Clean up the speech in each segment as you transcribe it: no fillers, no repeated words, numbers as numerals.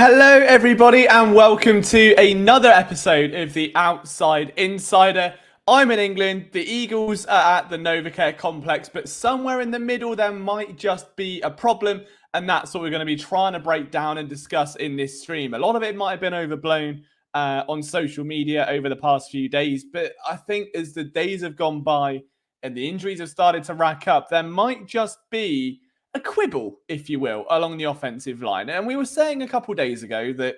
Hello, everybody, and welcome to another episode of the Outside Insider. I'm in England. The Eagles are at the Novacare complex, but somewhere in the middle, there might just be a problem, and that's what we're going to be trying to break down and discuss in this stream. A lot of it might have been overblown on social media over the past few days, but I think as the days have gone by and the injuries have started to rack up, there might just be a quibble, if you will, along the offensive line. And we were saying a couple days ago that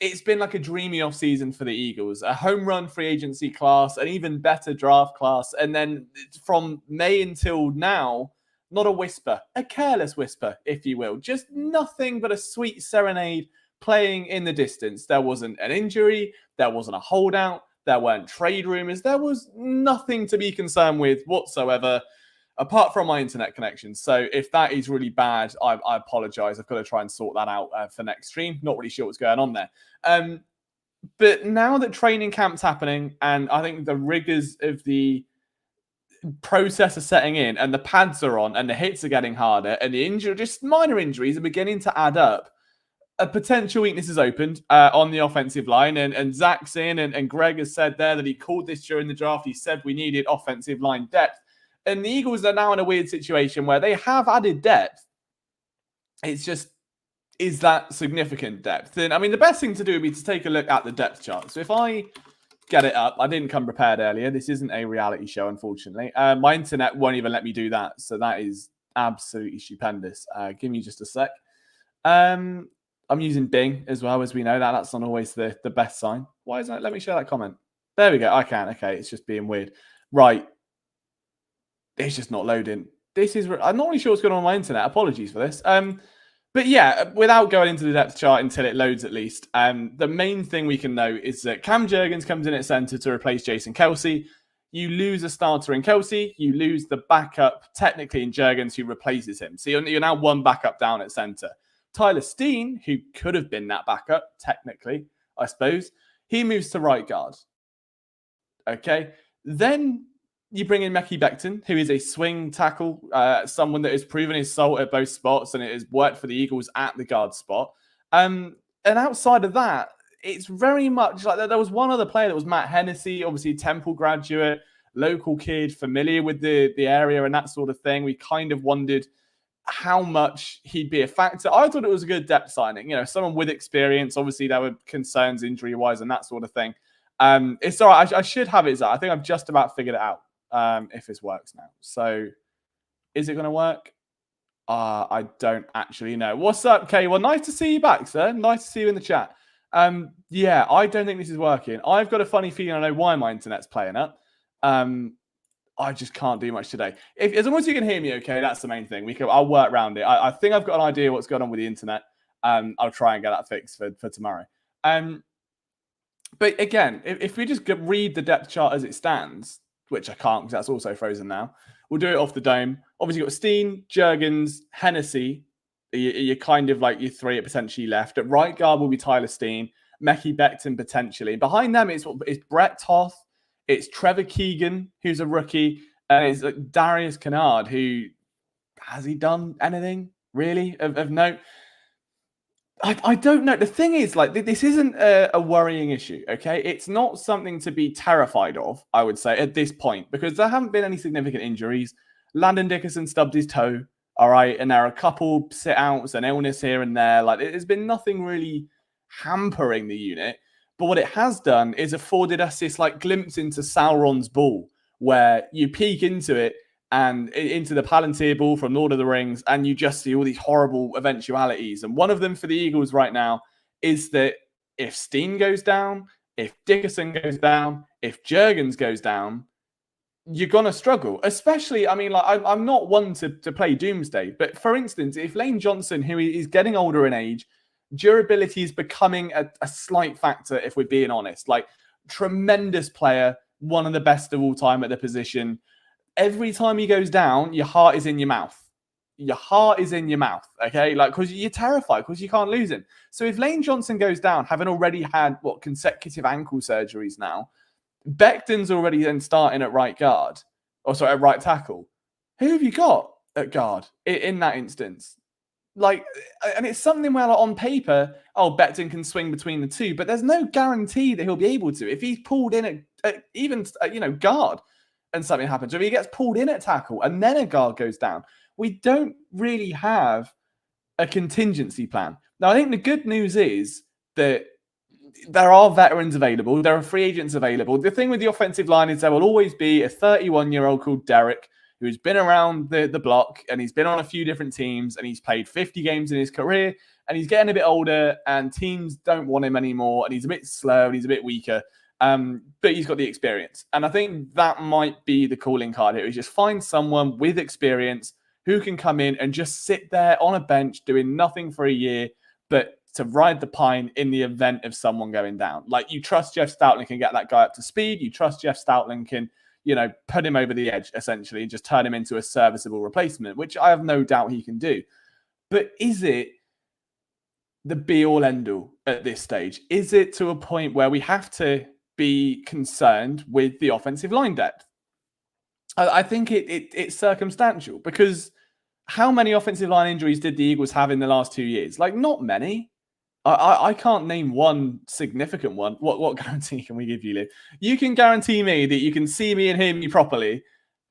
it's been like a dreamy offseason for the Eagles, a home run free agency class, an even better draft class. And then from May until now, not a whisper, a careless whisper, if you will, just nothing but a sweet serenade playing in the distance. There wasn't an injury, there wasn't a holdout, there weren't trade rumors, there was nothing to be concerned with whatsoever, apart from my internet connection. So if that is really bad, I apologize. I've got to try and sort that out for next stream. Not really sure what's going on there. But now that training camp's happening, and I think the rigors of the process are setting in, and the pads are on, and the hits are getting harder, and the injury, just minor injuries, are beginning to add up. A potential weakness is opened on the offensive line, and Zach's in, and Greg has said there that he called this during the draft. He said we needed offensive line depth. And the Eagles are now in a weird situation where they have added depth. It's just, is that significant depth? And I mean, the best thing to do would be to take a look at the depth chart. So if I get it up, I didn't come prepared earlier. This isn't a reality show, unfortunately. My internet won't even let me do that. So that is absolutely stupendous. Give me just a sec. I'm using Bing as well, as we know that. That's not always the best sign. Why isn't it? Let me share that comment. There we go. I can. Okay, it's just being weird. Right. It's just not loading. I'm not really sure what's going on my internet. Apologies for this. But yeah, without going into the depth chart until it loads at least, the main thing we can know is that Cam Jurgens comes in at centre to replace Jason Kelce. You lose a starter in Kelce. You lose the backup, technically, in Jurgens, who replaces him. So you're now one backup down at centre. Tyler Steen, who could have been that backup, technically, I suppose, he moves to right guard. Okay. Then you bring in Mekhi Becton, who is a swing tackle, someone that has proven his salt at both spots, and it has worked for the Eagles at the guard spot. And outside of that, it's very much like there was one other player that was Matt Hennessy, obviously Temple graduate, local kid, familiar with the area and that sort of thing. We kind of wondered how much he'd be a factor. I thought it was a good depth signing. You know, someone with experience. Obviously, there were concerns injury-wise and that sort of thing. It's all right. I should have it. I think I've just about figured it out. If this works now. So is it going to work? I don't actually know. What's up, Kay? Well, nice to see you back, sir. Nice to see you in the chat. Yeah, I don't think this is working. I've got a funny feeling I know why my internet's playing up. I just can't do much today. As long as you can hear me okay, that's the main thing. I'll work around it. I think I've got an idea what's going on with the internet. I'll try and get that fixed for tomorrow. But again, if we just read the depth chart as it stands, which I can't because that's also frozen now. We'll do it off the dome. Obviously, you've got Steen, Jurgens, Hennessy. You're kind of like your three are potentially left. At right guard will be Tyler Steen, Mekhi Becton potentially. Behind them, it's Brett Toth, it's Trevor Keegan, who's a rookie, and it's Darius Kennard, who has he done anything really of note? I don't know. The thing is, like, this isn't a worrying issue, okay? It's not something to be terrified of, I would say, at this point, because there haven't been any significant injuries. Landon Dickerson stubbed his toe, all right? And there are a couple sit-outs and illness here and there. Like, there's been nothing really hampering the unit. But what it has done is afforded us this, like, glimpse into Sauron's ball, where you peek into it, and into the Palantir ball from Lord of the Rings, and you just see all these horrible eventualities. And one of them for the Eagles right now is that if Steen goes down, if Dickerson goes down, if Jurgens goes down, you're going to struggle. Especially, I mean, like, I'm not one to play doomsday, but for instance, if Lane Johnson, who is getting older in age, durability is becoming a slight factor, if we're being honest. Like, tremendous player, one of the best of all time at the position. Every time he goes down, your heart is in your mouth. Your heart is in your mouth, okay? Like, because you're terrified, because you can't lose him. So if Lane Johnson goes down, having already had, consecutive ankle surgeries now, Becton's already then starting at right guard, at right tackle. Who have you got at guard in that instance? Like, and it's something where, like, on paper, Becton can swing between the two, but there's no guarantee that he'll be able to. If he's pulled in at even, guard and something happens, or if he gets pulled in at tackle and then a guard goes down, we don't really have a contingency plan. Now, I think the good news is that there are veterans available. There are free agents available. The thing with the offensive line is there will always be a 31-year-old called Derek who's been around the block and he's been on a few different teams and he's played 50 games in his career and he's getting a bit older and teams don't want him anymore and he's a bit slow and he's a bit weaker. But he's got the experience. And I think that might be the calling card here, is just find someone with experience who can come in and just sit there on a bench doing nothing for a year, but to ride the pine in the event of someone going down. Like, you trust Jeff Stoutland can get that guy up to speed. You trust Jeff Stoutland can, put him over the edge, essentially, and just turn him into a serviceable replacement, which I have no doubt he can do. But is it the be-all, end-all at this stage? Is it to a point where we have to be concerned with the offensive line depth? I think it's circumstantial, because how many offensive line injuries did the Eagles have in the last 2 years? Like, not many. I can't name one significant one. What guarantee can we give you, Liv? You can guarantee me that you can see me and hear me properly,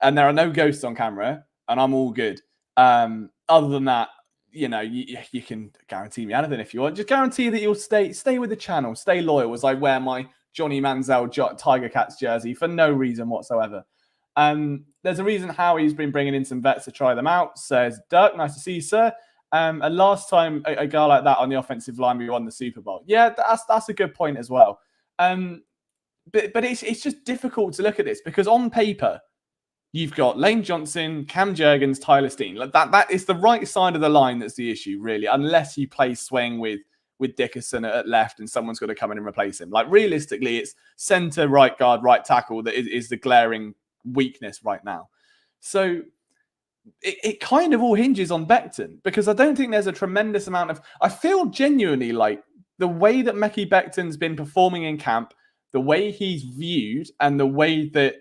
and there are no ghosts on camera, and I'm all good. Other than that, you can guarantee me anything if you want. Just guarantee that you'll stay with the channel, stay loyal as I wear my Johnny Manziel Tiger Cats jersey for no reason whatsoever. There's a reason Howie's been bringing in some vets to try them out. Says Dirk, nice to see you, sir. And last time a guy like that on the offensive line, we won the Super Bowl. Yeah, that's a good point as well. But it's just difficult to look at this, because on paper, you've got Lane Johnson, Cam Jurgens, Tyler Steen. Like that is the right side of the line that's the issue, really, unless you play swing with Dickerson at left and someone's got to come in and replace him. Like, realistically, it's center, right guard, right tackle that is the glaring weakness right now. So it kind of all hinges on Becton, because I don't think there's a tremendous amount of... I feel genuinely like the way that Mekhi Becton's been performing in camp, the way he's viewed, and the way that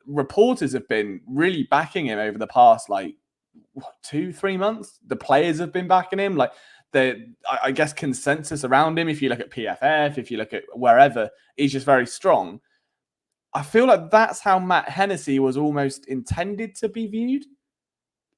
reporters have been really backing him over the past, 2-3 months. The players have been backing him. Like, I guess consensus around him, if you look at PFF, if you look at wherever, is just very strong. I feel like that's how Matt Hennessy was almost intended to be viewed.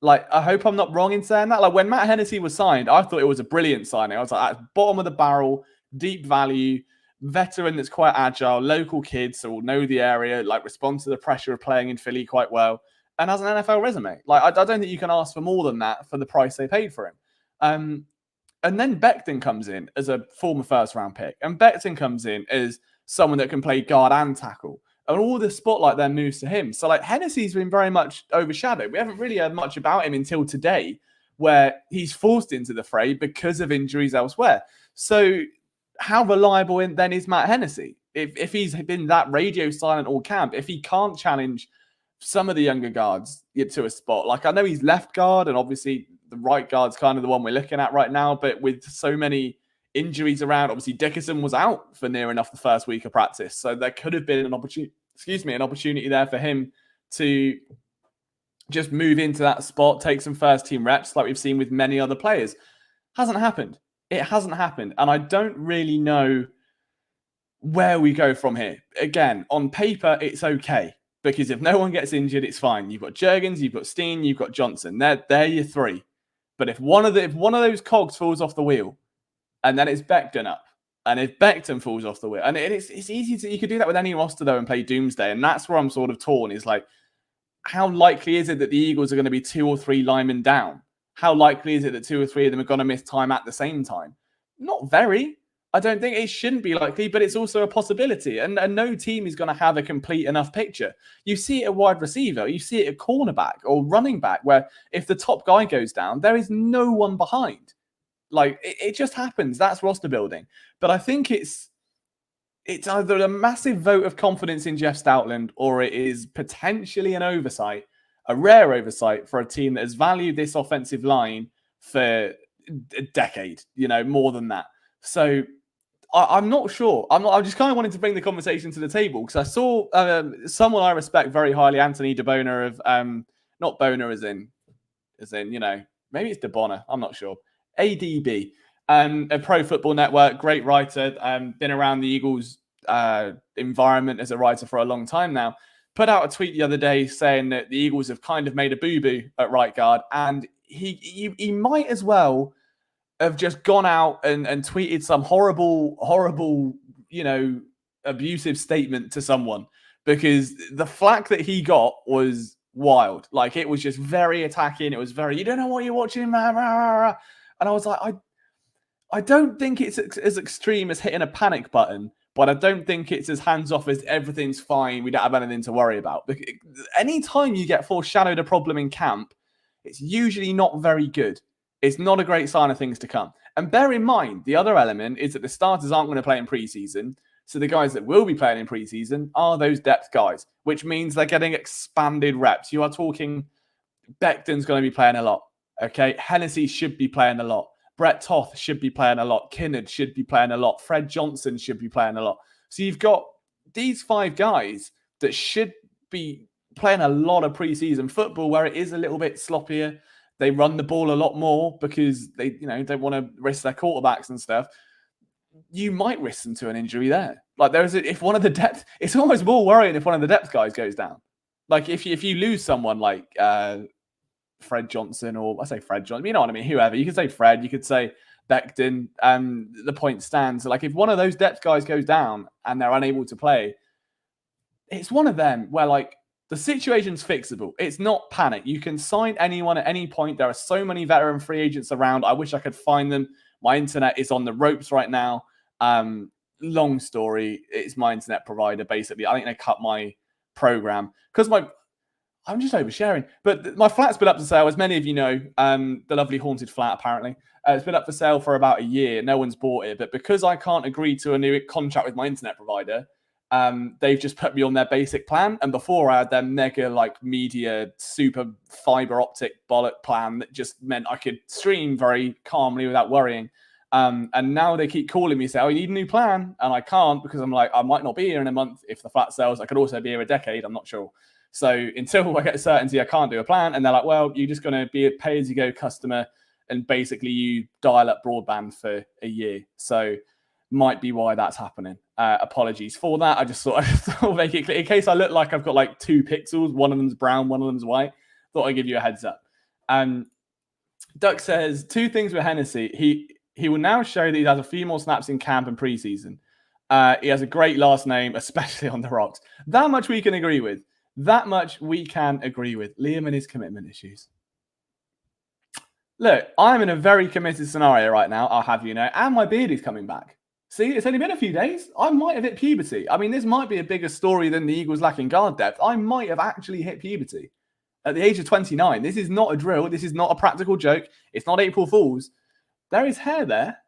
Like, I hope I'm not wrong in saying that. Like, when Matt Hennessy was signed, I thought it was a brilliant signing. I was like, at bottom of the barrel, deep value, veteran that's quite agile, local kids who will know the area, like, respond to the pressure of playing in Philly quite well, and has an NFL resume. Like, I don't think you can ask for more than that for the price they paid for him. And then Becton comes in as a former first-round pick, and Becton comes in as someone that can play guard and tackle. And all the spotlight then moves to him. So, like, Hennessy's been very much overshadowed. We haven't really heard much about him until today, where he's forced into the fray because of injuries elsewhere. So how reliable then is Matt Hennessy? If he's been that radio silent all camp, if he can't challenge some of the younger guards to a spot. Like, I know he's left guard, and obviously the right guard's kind of the one we're looking at right now, but with so many injuries around, obviously Dickerson was out for near enough the first week of practice, so there could have been an opportunity there for him to just move into that spot, take some first team reps like we've seen with many other players. Hasn't happened. It hasn't happened, and I don't really know where we go from here. Again, on paper, it's okay, because if no one gets injured, it's fine. You've got Jurgens, you've got Steen, you've got Johnson. They're your three. But if one of those cogs falls off the wheel, and then it's Becton up. And if Becton falls off the wheel, and it's easy to, you could do that with any roster though and play doomsday. And that's where I'm sort of torn, is like, how likely is it that the Eagles are going to be 2 or 3 linemen down? How likely is it that 2 or 3 of them are going to miss time at the same time? Not very. I don't think it shouldn't be likely, but it's also a possibility. And no team is going to have a complete enough picture. You see it at wide receiver, you see it at cornerback or running back, where if the top guy goes down, there is no one behind. Like, it just happens. That's roster building. But I think it's either a massive vote of confidence in Jeff Stoutland, or it is potentially an oversight, a rare oversight for a team that has valued this offensive line for a decade, more than that. So I'm not sure. I just kind of wanted to bring the conversation to the table, because I saw someone I respect very highly, Anthony DeBoner of, not Boner as in, maybe it's DeBoner. I'm not sure. ADB, a Pro Football Network, great writer, been around the Eagles environment as a writer for a long time now, put out a tweet the other day saying that the Eagles have kind of made a boo-boo at right guard, and he might as well have just gone out and tweeted some horrible, abusive statement to someone, because the flack that he got was wild. Like, it was just very attacking. It was very, you don't know what you're watching, man. And I was like, I don't think it's as extreme as hitting a panic button, but I don't think it's as hands-off as everything's fine, we don't have anything to worry about. Anytime you get foreshadowed a problem in camp, it's usually not very good. It's not a great sign of things to come. And bear in mind, the other element is that the starters aren't going to play in preseason. So the guys that will be playing in preseason are those depth guys, which means they're getting expanded reps. You are talking Becton's going to be playing a lot. Okay. Hennessy should be playing a lot. Brett Toth should be playing a lot. Kinnard should be playing a lot. Fred Johnson should be playing a lot. So you've got these 5 guys that should be playing a lot of preseason football, where it is a little bit sloppier. They run the ball a lot more because they, don't want to risk their quarterbacks and stuff. You might risk them to an injury there. Like, if one of the depth, it's almost more worrying if one of the depth guys goes down. Like, if you lose someone like Fred Johnson, or I say Fred Johnson, you know what I mean? Whoever, you could say Fred, you could say Becton. The point stands. Like, if one of those depth guys goes down and they're unable to play, it's one of them where, like, the situation's fixable. It's not panic. You can sign anyone at any point. There are so many veteran free agents around. I wish I could find them. My internet is on the ropes right now. Long story. It's my internet provider, basically. I think they cut my program because I'm just oversharing. But my flat's been up for sale, as many of you know. The lovely haunted flat, apparently. It's been up for sale for about a year. No one's bought it. But because I can't agree to a new contract with my internet provider, they've just put me on their basic plan. And before, I had their mega, like, media super fiber optic bollock plan that just meant I could stream very calmly without worrying. And now they keep calling me, say, "Oh, you need a new plan," and I can't, because I'm like, I might not be here in a month if the flat sells. I could also be here a decade. I'm not sure. So until I get certainty, I can't do a plan. And they're like, "Well, you're just going to be a pay-as-you-go customer, and basically you dial up broadband for a year." So might be why that's happening. Apologies for that. I just thought I'd make it clear, in case I look like I've got like 2 pixels. One of them's brown, one of them's white. Thought I'd give you a heads up. Duck says 2 things with Hennessy. He will now show that he has a few more snaps in camp and preseason. He has a great last name, especially on the rocks. That much we can agree with. Liam and his commitment issues. Look, I'm in a very committed scenario right now, I'll have you know, and my beard is coming back. See, it's only been a few days. I might have hit puberty. I mean, this might be a bigger story than the Eagles lacking guard depth. I might have actually hit puberty at the age of 29. This is not a drill. This is not a practical joke. It's not April Fool's. There is hair there.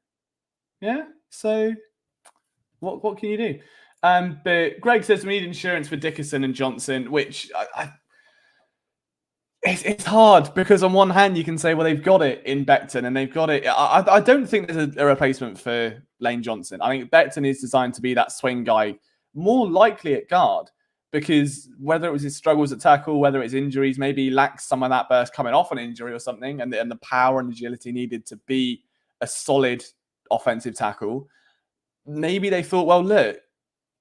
Yeah, so what can you do? But Greg says we need insurance for Dickerson and Johnson, which it's hard, because on one hand you can say, well, they've got it in Becton and they've got it. I don't think there's a replacement for Lane Johnson. I think Becton is designed to be that swing guy, more likely at guard, because whether it was his struggles at tackle, whether it's injuries, maybe he lacks some of that burst coming off an injury or something, and the power and agility needed to be a solid offensive tackle. Maybe they thought, well, look,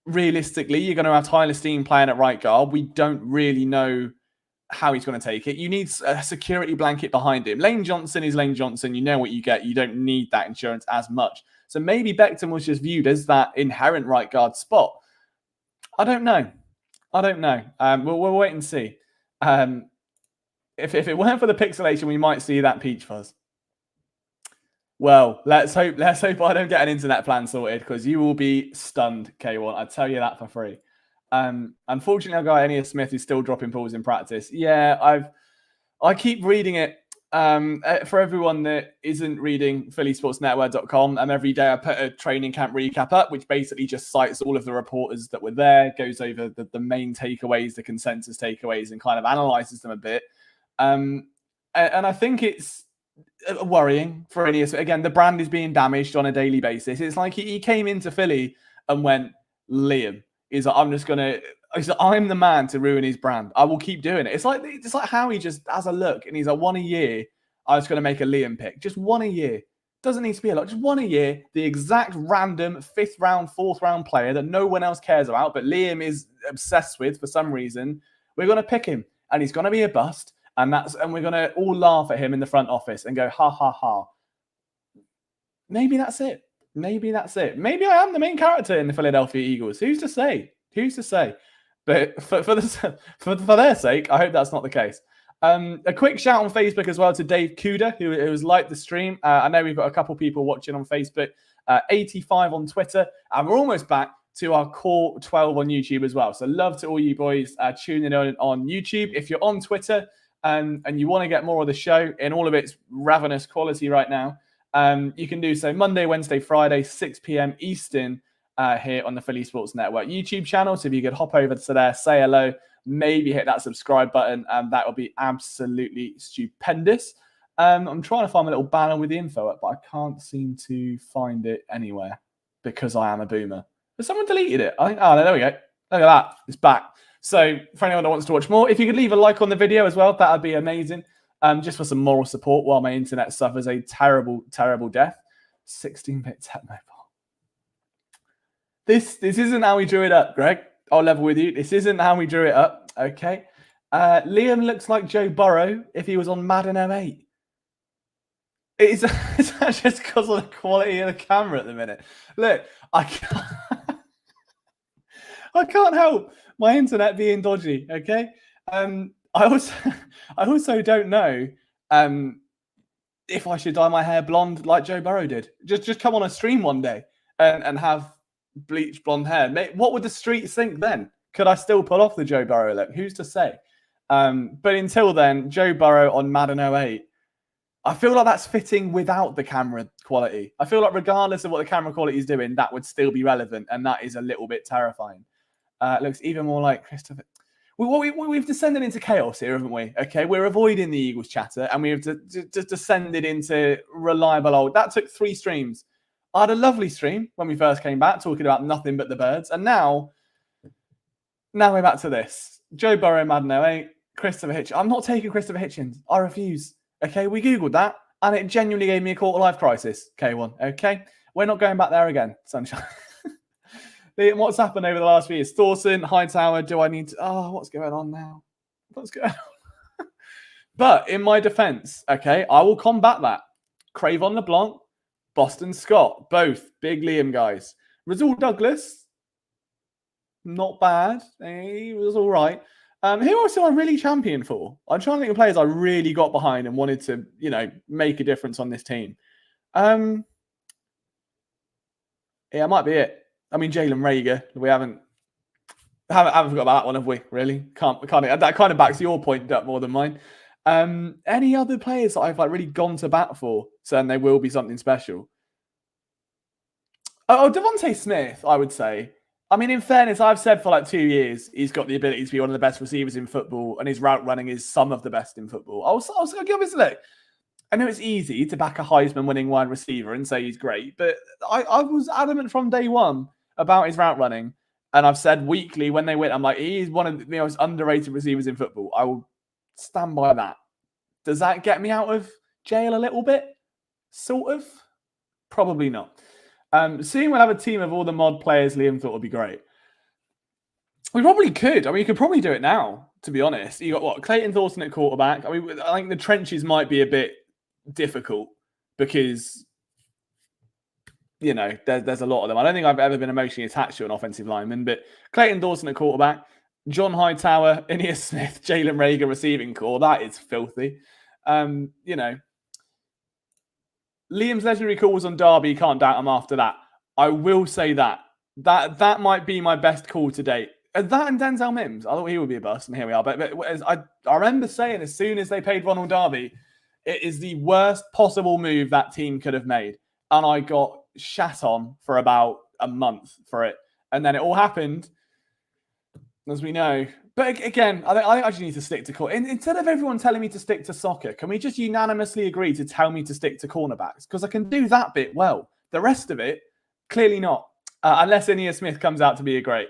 realistically, you're going to have Tyler Steen playing at right guard. We don't really know how he's going to take it. You need a security blanket behind him. Lane Johnson is Lane Johnson. You know what you get. You don't need that insurance as much. So maybe Becton was just viewed as that inherent right guard spot. I don't know. We'll wait and see. If it weren't for the pixelation, we might see that peach fuzz. Well, let's hope I don't get an internet plan sorted, because you will be stunned, K1. I tell you that for free. Unfortunately, our guy Enea Smith is still dropping balls in practice. Yeah, I keep reading it. For everyone that isn't reading phillysportsnetwork.com, every day I put a training camp recap up, which basically just cites all of the reporters that were there, goes over the main takeaways, the consensus takeaways, and kind of analyzes them a bit. And I think it's worrying for Enea. Again, the brand is being damaged on a daily basis. It's like he came into Philly and went, Liam, he's like, I'm the man to ruin his brand. I will keep doing it. It's like how he just has a look and he's like, one a year, I was going to make a Liam pick. Just one a year. Doesn't need to be a lot. Just one a year. The exact random 5th round, 4th round player that no one else cares about, but Liam is obsessed with for some reason. We're going to pick him, and he's going to be a bust. And we're going to all laugh at him in the front office and go, ha, ha, ha. Maybe that's it. Maybe that's it. Maybe I am the main character in the Philadelphia Eagles. Who's to say? Who's to say? But for their sake, I hope that's not the case. A quick shout on Facebook as well to Dave Kuda, who has liked the stream. I know we've got a couple people watching on Facebook, 85 on Twitter, and we're almost back to our core 12 on YouTube as well. So love to all you boys tuning in on YouTube. If you're on Twitter and you want to get more of the show in all of its ravenous quality right now, you can do so Monday, Wednesday, Friday, 6 p.m. Eastern here on the Philly Sports Network YouTube channel. So if you could hop over to there, say hello, maybe hit that subscribe button, and that would be absolutely stupendous. I'm trying to find my little banner with the info up, but I can't seem to find it anywhere because I am a boomer. Has someone deleted it? I think, oh, there we go. Look at that. It's back. So for anyone that wants to watch more, if you could leave a like on the video as well, that would be amazing. Just for some moral support while my internet suffers a terrible, terrible death. 16-bit tech mobile. This isn't how we drew it up, Greg. I'll level with you. This isn't how we drew it up. Okay. Liam looks like Joe Burrow if he was on Madden 08. Is that just because of the quality of the camera at the minute? Look, I can't help my internet being dodgy. Okay. I also don't know if I should dye my hair blonde like Joe Burrow did. Just come on a stream one day and have bleached blonde hair. What would the streets think then? Could I still pull off the Joe Burrow look? Who's to say? But until then, Joe Burrow on Madden 08, I feel like that's fitting without the camera quality. I feel like regardless of what the camera quality is doing, that would still be relevant, and that is a little bit terrifying. It looks even more like Christopher. We've descended into chaos here, haven't we? Okay, we're avoiding the Eagles chatter, and we've just descended into reliable old. That took 3 streams. I had a lovely stream when we first came back, talking about nothing but the birds, and now we're back to this. Joe Burrow, Madden 08, Christopher Hitchens. I'm not taking Christopher Hitchens. I refuse. Okay, we Googled that, and it genuinely gave me a quarter-life crisis, K1. Okay, we're not going back there again, sunshine. What's happened over the last few years? Thorson, Hightower, do I need to... Oh, what's going on now? What's going on? But in my defense, okay, I will combat that. Cravon LeBlanc, Boston Scott, both big Liam guys. Rasul Douglas, not bad. He was all right. Who else am I really champion for? I'm trying to think of players I really got behind and wanted to, make a difference on this team. Yeah, it might be it. I mean, Jalen Rager. We haven't forgot about that one, have we? Really? Can't. That kind of backs your point up more than mine. Any other players that I've really gone to bat for, saying they will be something special? Oh, Devontae Smith, I would say. I mean, in fairness, I've said for 2 years he's got the ability to be one of the best receivers in football, and his route running is some of the best in football. I was going to give this a look. I know it's easy to back a Heisman-winning wide receiver and say he's great, but I was adamant from day one about his route running, and I've said weekly when they win, I'm like, he's one of the most underrated receivers in football. I will stand by that. Does that get me out of jail a little bit? Sort of? Probably not. Seeing we'll have a team of all the mod players Liam thought would be great. We probably could. I mean, you could probably do it now, to be honest. You got Clayton Thorson at quarterback. I mean, I think the trenches might be a bit difficult because, there's a lot of them. I don't think I've ever been emotionally attached to an offensive lineman, but Clayton Thorson at quarterback, John Hightower, Aeneas Smith, Jalen Rager receiving core. That is filthy. Liam's legendary calls on Derby, can't doubt him after that. I will say that might be my best call to date. That and Denzel Mims. I thought he would be a bust, and here we are. But I remember saying as soon as they paid Ronald Darby, it is the worst possible move that team could have made. And I got shat on for about a month for it. And then it all happened, as we know. But again, I think I just need to stick to core. Instead of everyone telling me to stick to soccer, can we just unanimously agree to tell me to stick to cornerbacks? Because I can do that bit well. The rest of it, clearly not. Unless Aeneas Smith comes out to be a great.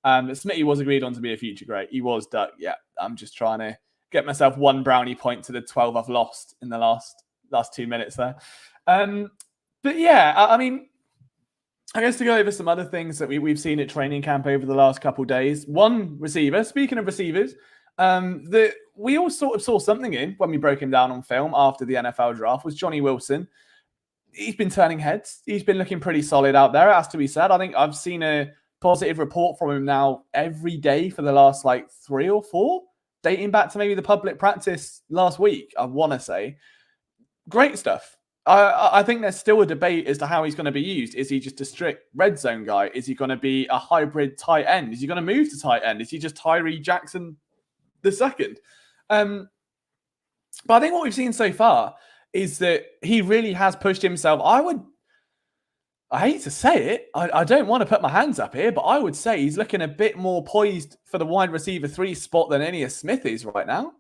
Smitty was agreed on to be a future great. He was Duck. Yeah, I'm just trying to get myself one brownie point to the 12 I've lost in the last 2 minutes there. But yeah, I mean, I guess to go over some other things that we've seen at training camp over the last couple of days. One receiver, speaking of receivers, that we all sort of saw something in when we broke him down on film after the NFL draft was Johnny Wilson. He's been turning heads. He's been looking pretty solid out there, it has to be said. I think I've seen a positive report from him now every day for the last like 3 or 4, dating back to maybe the public practice last week, I want to say. Great stuff. I think there's still a debate as to how he's going to be used. Is he just a strict red zone guy? Is he going to be a hybrid tight end? Is he going to move to tight end? Is he just Tyree Jackson the second? But I think what we've seen so far is that he really has pushed himself. I hate to say it, I don't want to put my hands up here, but I would say he's looking a bit more poised for the wide receiver 3 spot than Aeneas Smith is right now.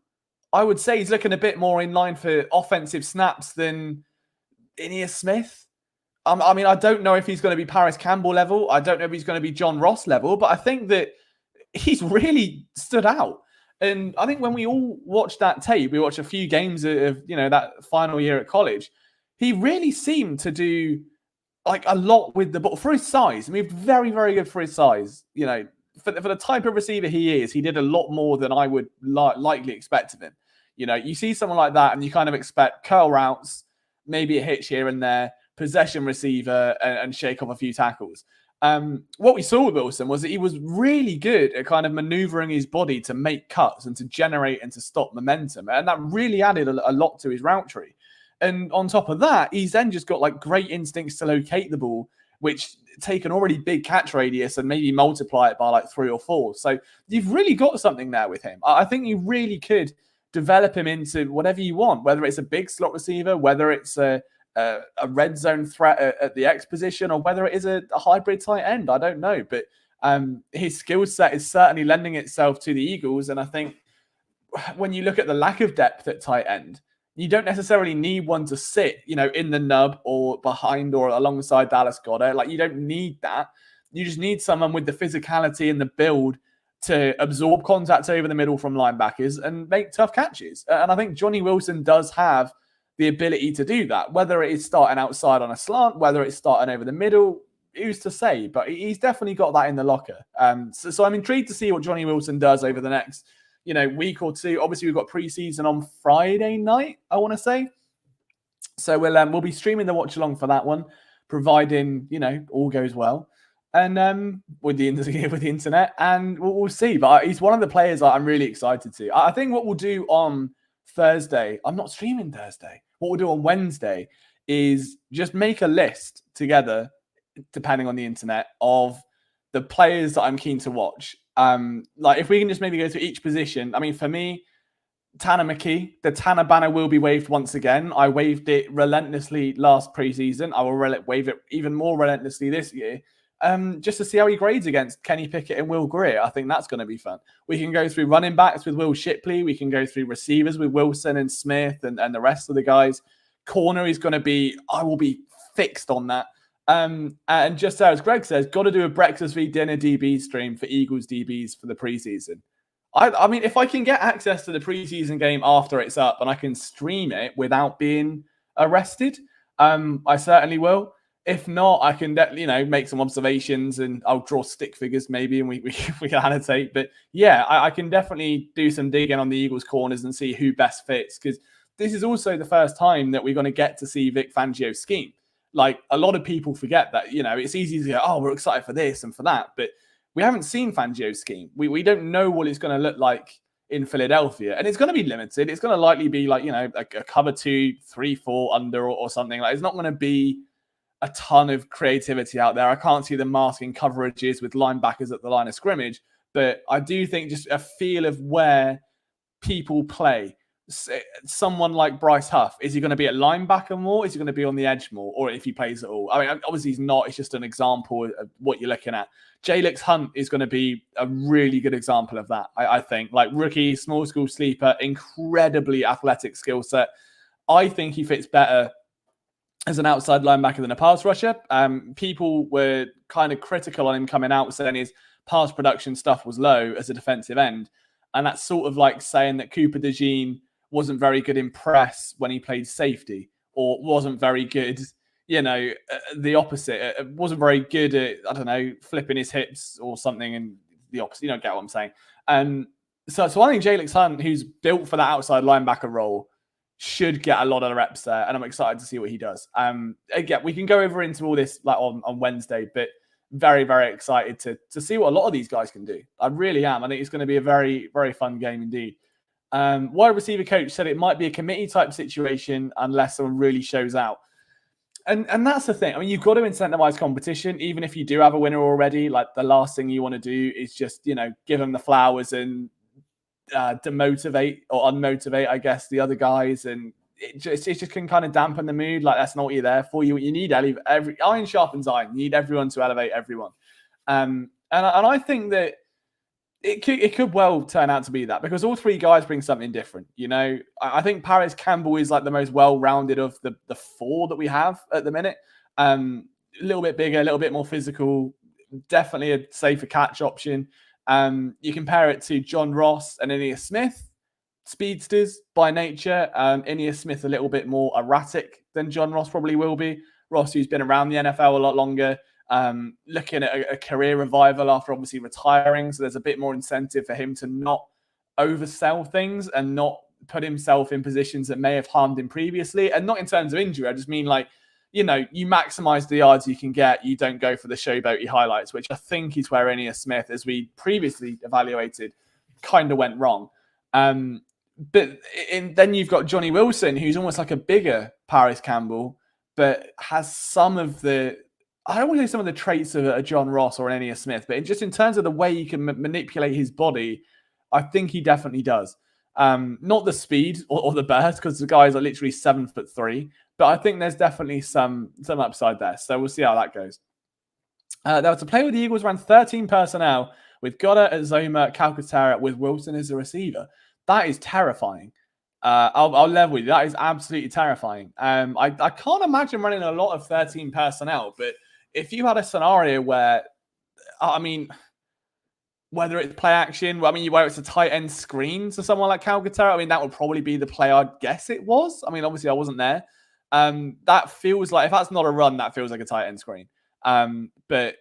I would say he's looking a bit more in line for offensive snaps than Aeneas Smith. I mean, I don't know if he's going to be Paris Campbell level. I don't know if he's going to be John Ross level, but I think that he's really stood out. And I think when we all watched that tape, we watched a few games of, that final year at college, he really seemed to do like a lot with the ball for his size. I mean, very, very good for his size. For the type of receiver he is, he did a lot more than I would likely expect of him. You see someone like that and you kind of expect curl routes, maybe a hitch here and there, possession receiver, and shake off a few tackles. What we saw with Wilson was that he was really good at kind of maneuvering his body to make cuts and to generate and to stop momentum. And that really added a lot to his route tree. And on top of that, he's then just got like great instincts to locate the ball, which take an already big catch radius and maybe multiply it by like 3 or 4. So you've really got something there with him. I think you really could develop him into whatever you want, whether it's a big slot receiver, whether it's a red zone threat at the X position, or whether it is a hybrid tight end. I don't know. But his skill set is certainly lending itself to the Eagles. And I think when you look at the lack of depth at tight end, you don't necessarily need one to sit, in the nub or behind or alongside Dallas Goedert. Like, you don't need that. You just need someone with the physicality and the build to absorb contact over the middle from linebackers and make tough catches. And I think Johnny Wilson does have the ability to do that, whether it is starting outside on a slant, whether it's starting over the middle, who's to say? But he's definitely got that in the locker. So I'm intrigued to see what Johnny Wilson does over the next week or two. Obviously, we've got preseason on Friday night, I want to say. So we'll be streaming the watch along for that one, providing all goes well, and with the internet, and we'll see. But he's one of the players that I'm really excited to. I think what we'll do on Thursday, I'm not streaming Thursday. What we'll do on Wednesday is just make a list together, depending on the internet, of the players that I'm keen to watch. Like if we can just maybe go through each position. I mean, for me, Tanner McKee, the Tanner banner will be waved once again. I waved it relentlessly last preseason. I will wave it even more relentlessly this year, just to see how he grades against Kenny Pickett and Will Greer. I think that's going to be fun. We can go through running backs with Will Shipley. We can go through receivers with Wilson and Smith and the rest of the guys. Corner is going to be, I will be fixed on that. And just as Greg says, got to do a breakfast v dinner DB stream for Eagles DBs for the preseason. I mean, if I can get access to the preseason game after it's up and I can stream it without being arrested, I certainly will. If not, I can make some observations and I'll draw stick figures maybe and we can annotate. But yeah, I can definitely do some digging on the Eagles corners and see who best fits, because this is also the first time that we're going to get to see Vic Fangio's scheme. Like, a lot of people forget that, it's easy to go, oh, we're excited for this and for that. But we haven't seen Fangio's scheme. We don't know what it's going to look like in Philadelphia. And it's going to be limited. It's going to likely be like, a cover 2, 3, 4 under or something. Like, it's not going to be a ton of creativity out there. I can't see them masking coverages with linebackers at the line of scrimmage. But I do think just a feel of where people play. Someone like Bryce Huff, is he going to be at linebacker more? Is he going to be on the edge more? Or if he plays at all? I mean, obviously he's not. It's just an example of what you're looking at. Jalix Hunt is going to be a really good example of that, I think. Like, rookie, small school sleeper, incredibly athletic skill set. I think he fits better as an outside linebacker than a pass rusher. People were kind of critical on him coming out, saying his pass production stuff was low as a defensive end. And that's sort of like saying that Cooper DeJean wasn't very good in press when he played safety, or wasn't very good, the opposite. Wasn't very good at, I don't know, flipping his hips or something, and the opposite. You don't get what I'm saying. So I think Jalix Hunt, who's built for that outside linebacker role, should get a lot of reps there, and I'm excited to see what he does. Again, we can go over into all this like on Wednesday, but very, very excited to see what a lot of these guys can do. I really am. I think it's going to be a very, very fun game indeed. Wide receiver coach said it might be a committee type situation unless someone really shows out. And that's the thing. I mean, you've got to incentivize competition, even if you do have a winner already. Like, the last thing you want to do is just, give them the flowers and demotivate or unmotivate, I guess, the other guys. And it just can kind of dampen the mood. Like, that's not what you're there for. You need every iron sharpens iron. You need everyone to elevate everyone. And I think that it could well turn out to be that, because all three guys bring something different. I think Paris Campbell is like the most well-rounded of the four that we have at the minute. A little bit bigger, a little bit more physical, definitely a safer catch option. You compare it to John Ross and Aeneas Smith, speedsters by nature. Aeneas Smith a little bit more erratic than John Ross probably will be. Ross, who's been around the NFL a lot longer, looking at a career revival after obviously retiring. So there's a bit more incentive for him to not oversell things and not put himself in positions that may have harmed him previously. And not in terms of injury. I just mean you maximize the yards you can get. You don't go for the showboaty highlights, which I think is where Aeneas Smith, as we previously evaluated, kind of went wrong. But then you've got Johnny Wilson, who's almost like a bigger Paris Campbell, but has some of the, I don't want to say some of the traits of a John Ross or an Aeneas Smith, but just in terms of the way you can manipulate his body, I think he definitely does. Not the speed or the burst, because the guys are literally 7'3", but I think there's definitely some upside there. So we'll see how that goes. There was a play with the Eagles around 13 personnel with Goddard, Azoma, Calcaterra, with Wilson as a receiver. That is terrifying. I'll level with you. That is absolutely terrifying. I can't imagine running a lot of 13 personnel, but if you had a scenario where, whether it's play action, where it's a tight end screen to someone like Calcaterra, that would probably be the play I'd guess it was. Obviously I wasn't there. That feels like, if that's not a run, that feels like a tight end screen. But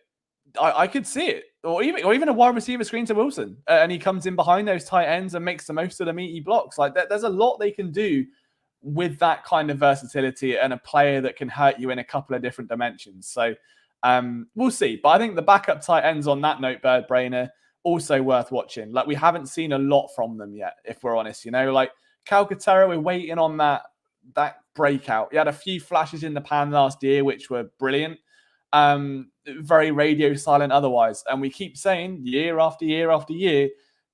I could see it, or even a wide receiver screen to Wilson, and he comes in behind those tight ends and makes the most of the meaty blocks. Like, there's a lot they can do with that kind of versatility and a player that can hurt you in a couple of different dimensions. So we'll see. But I think the backup tight ends, on that note, Bird Brainer, also worth watching. Like, we haven't seen a lot from them yet, if we're honest. Like Calcaterra, we're waiting on that breakout. He had a few flashes in the pan last year, which were brilliant. Very radio silent otherwise. And we keep saying year after year after year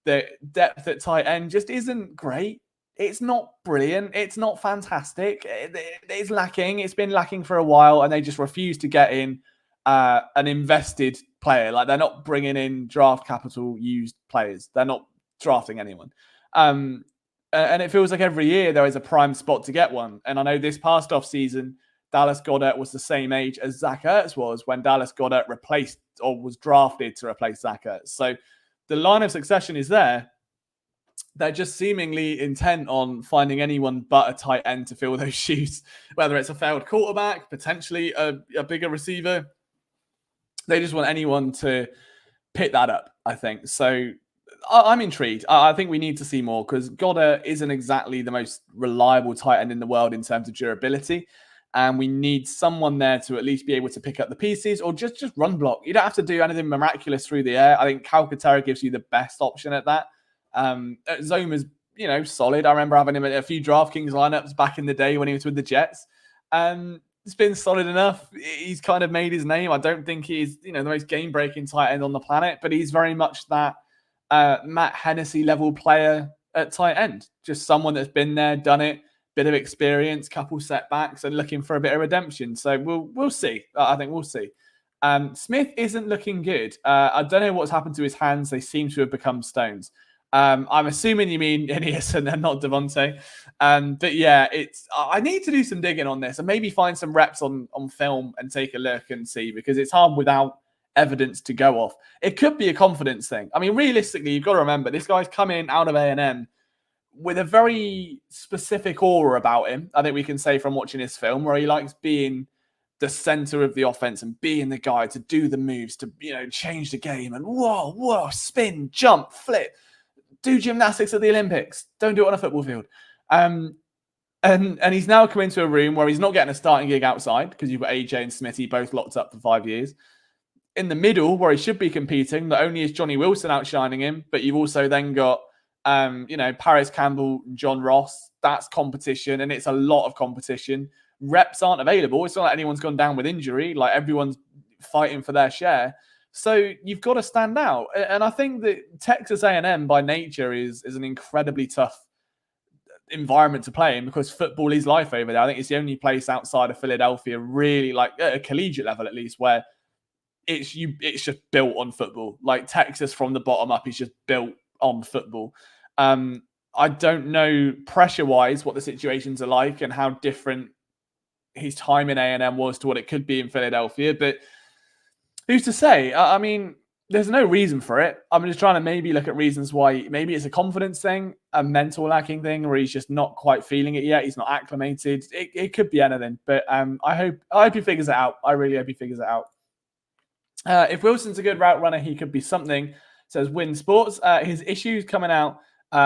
that depth at tight end just isn't great. It's not brilliant. It's not fantastic. It's lacking. It's been lacking for a while, and they just refuse to get in an invested player. Like, they're not bringing in draft capital used players. They're not drafting anyone. And it feels like every year there is a prime spot to get one. And I know this past off season, Dallas Goedert was the same age as Zach Ertz was when Dallas Goedert replaced or was drafted to replace Zach Ertz. So the line of succession is there. They're just seemingly intent on finding anyone but a tight end to fill those shoes, whether it's a failed quarterback, potentially a bigger receiver. They just want anyone to pick that up, I think. So I'm intrigued. I think we need to see more, because Goddard isn't exactly the most reliable tight end in the world in terms of durability. And we need someone there to at least be able to pick up the pieces or just run block. You don't have to do anything miraculous through the air. I think Calcaterra gives you the best option at that. Zoma's, solid. I remember having him at a few DraftKings lineups back in the day when he was with the Jets. It's been solid enough. He's kind of made his name. I don't think he's, the most game-breaking tight end on the planet, but he's very much that Matt Hennessy level player at tight end. Just someone that's been there, done it, bit of experience, couple setbacks, and looking for a bit of redemption. So we'll see. I think we'll see. Smith isn't looking good. I don't know what's happened to his hands. They seem to have become stones. I'm assuming you mean Aeneas and not Devontae. But yeah, I need to do some digging on this and maybe find some reps on film and take a look and see, because it's hard without evidence to go off. It could be a confidence thing. Realistically, you've got to remember, this guy's come in out of A&M with a very specific aura about him, I think we can say, from watching his film, where he likes being the center of the offense and being the guy to do the moves, to, change the game and whoa, spin, jump, flip, do gymnastics at the Olympics. Don't do it on a football field. And he's now come into a room where he's not getting a starting gig outside because you've got AJ and Smithy both locked up for 5 years. In the middle, where he should be competing, not only is Johnny Wilson outshining him, but you've also then got, Paris Campbell, John Ross. That's competition, and it's a lot of competition. Reps aren't available. It's not like anyone's gone down with injury. Like, everyone's fighting for their share. So you've got to stand out. And I think that Texas A&M by nature is an incredibly tough environment to play in because football is life over there. I think it's the only place outside of Philadelphia, really, like at a collegiate level at least, where it's just built on football. Like Texas from the bottom up is just built on football. I don't know pressure-wise what the situations are like and how different his time in A&M was to what it could be in Philadelphia, but who's to say? I mean, there's no reason for it. I'm just trying to maybe look at reasons why. Maybe it's a confidence thing, a mental lacking thing, where he's just not quite feeling it yet. He's not acclimated. It could be anything, but I hope he figures it out. I really hope he figures it out. If Wilson's a good route runner, he could be something. Says Win Sports. His issues coming out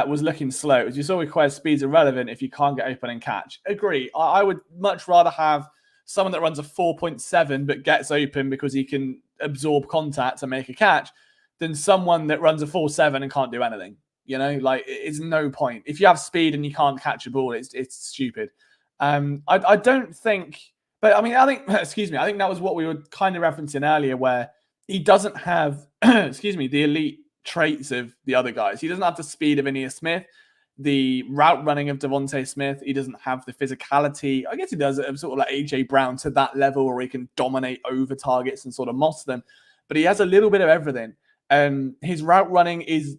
was looking slow. As you saw with Quez, speed's irrelevant if you can't get open and catch. Agree. I would much rather have someone that runs a 4.7 but gets open because he can absorb contact and make a catch than someone that runs a 4.7 and can't do anything. Like, it's no point. If you have speed and you can't catch a ball, it's stupid. I don't think, but I mean, I think that was what we were kind of referencing earlier, where he doesn't have, the elite traits of the other guys. He doesn't have the speed of Aeneas Smith, the route running of Devontae Smith. He doesn't have the physicality. I guess he does it of sort of like AJ Brown to that level where he can dominate over targets and sort of moss them. But he has a little bit of everything. His route running is,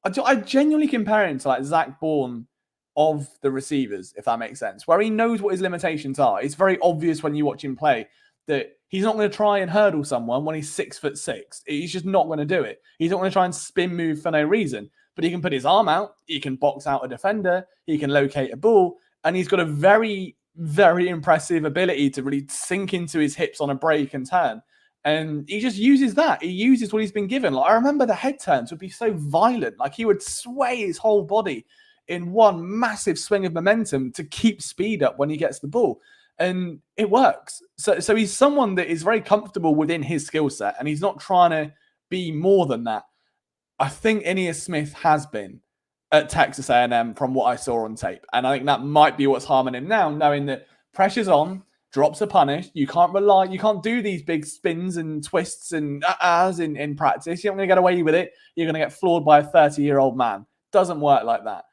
I genuinely compare him to like Zach Bourne of the receivers, if that makes sense, where he knows what his limitations are. It's very obvious when you watch him play that he's not going to try and hurdle someone when he's 6'6". He's just not going to do it. He's not going to try and spin move for no reason. But he can put his arm out, he can box out a defender, he can locate a ball, and he's got a very, very impressive ability to really sink into his hips on a break and turn. And he just uses that. He uses what he's been given. Like, I remember the head turns would be so violent. Like, he would sway his whole body in one massive swing of momentum to keep speed up when he gets the ball. And it works. So he's someone that is very comfortable within his skill set, and he's not trying to be more than that. I think Aeneas Smith has been at Texas A&M from what I saw on tape. And I think that might be what's harming him now, knowing that pressure's on, drops are punished. You can't do these big spins and twists and in practice. You're not going to get away with it. You're going to get floored by a 30-year-old man. Doesn't work like that.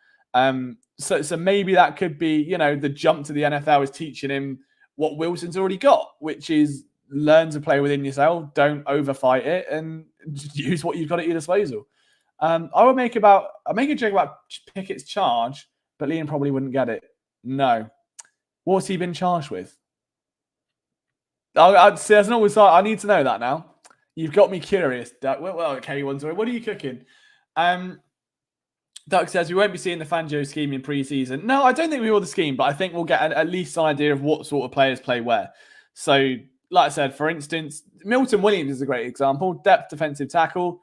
So maybe that could be, the jump to the NFL is teaching him what Wilson's already got, which is learn to play within yourself, don't overfight it, and use what you've got at your disposal. I'll make a joke about Pickett's charge, but Liam probably wouldn't get it. No. What's he been charged with? I need to know that now. You've got me curious. Well, okay, what are you cooking? Doug says we won't be seeing the Fangio scheme in pre-season. No, I don't think we will the scheme, but I think we'll get at least an idea of what sort of players play where. So, like I said, for instance, Milton Williams is a great example. Depth defensive tackle.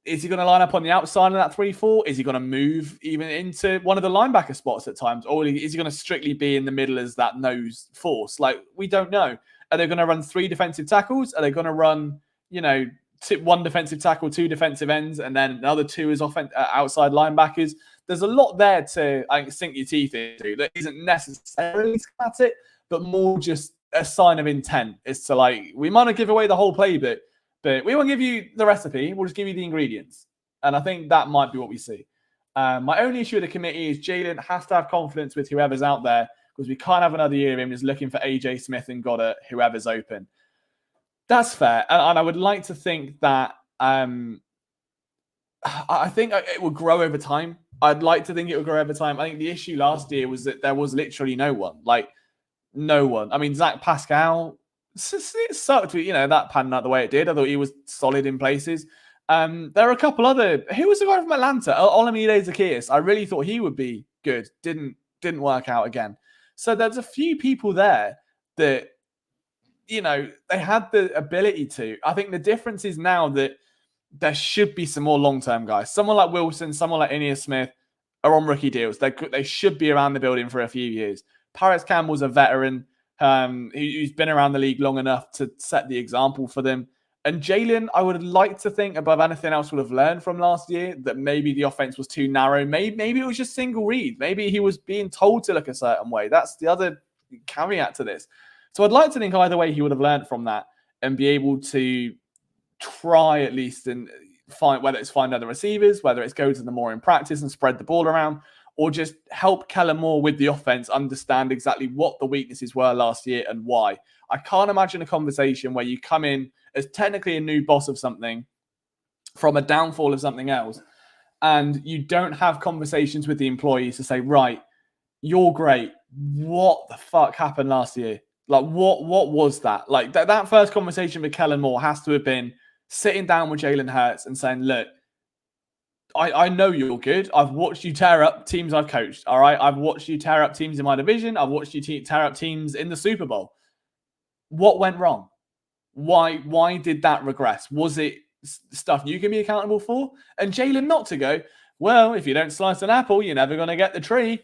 Is he going to line up on the outside of that 3-4? Is he going to move even into one of the linebacker spots at times? Or is he going to strictly be in the middle as that nose force? Like, we don't know. Are they going to run 3 defensive tackles? Are they going to run, 1 defensive tackle, 2 defensive ends, and then another 2 as outside linebackers? There's a lot there to, I think, sink your teeth into that isn't necessarily schematic, but more just a sign of intent. It's to like, we might not give away the whole playbook, but we won't give you the recipe. We'll just give you the ingredients. And I think that might be what we see. My only issue with the committee is Jalen has to have confidence with whoever's out there, because we can't have another year of him just looking for AJ Smith and Goddard, whoever's open. That's fair. And I would like to think that I think it will grow over time. I'd like to think it will grow over time. I think the issue last year was that there was literally no one. Like, no one. I mean, Zach Pascal, it sucked, that panned out the way it did. I thought he was solid in places. There are a couple other... Who was the guy from Atlanta? Olamide Zacchaeus. I really thought he would be good. Didn't work out again. So there's a few people there that they had the ability to. I think the difference is now that there should be some more long-term guys. Someone like Wilson, someone like Ineos Smith are on rookie deals. They should be around the building for a few years. Paris Campbell's a veteran who's been around the league long enough to set the example for them. And Jalen, I would like to think above anything else would have learned from last year that maybe the offense was too narrow. Maybe it was just single read. Maybe he was being told to look a certain way. That's the other caveat to this. So I'd like to think either way he would have learned from that and be able to try at least and find, whether it's find other receivers, whether it's go to them more in practice and spread the ball around, or just help Kellen Moore with the offense understand exactly what the weaknesses were last year and why. I can't imagine a conversation where you come in as technically a new boss of something from a downfall of something else, and you don't have conversations with the employees to say, right, you're great. What the fuck happened last year? Like, what was that? Like, that first conversation with Kellen Moore has to have been sitting down with Jalen Hurts and saying, look, I know you're good. I've watched you tear up teams I've coached. All right. I've watched you tear up teams in my division. I've watched you tear up teams in the Super Bowl. What went wrong? Why did that regress? Was it stuff you can be accountable for? And Jalen not to go, well, if you don't slice an apple, you're never going to get the tree.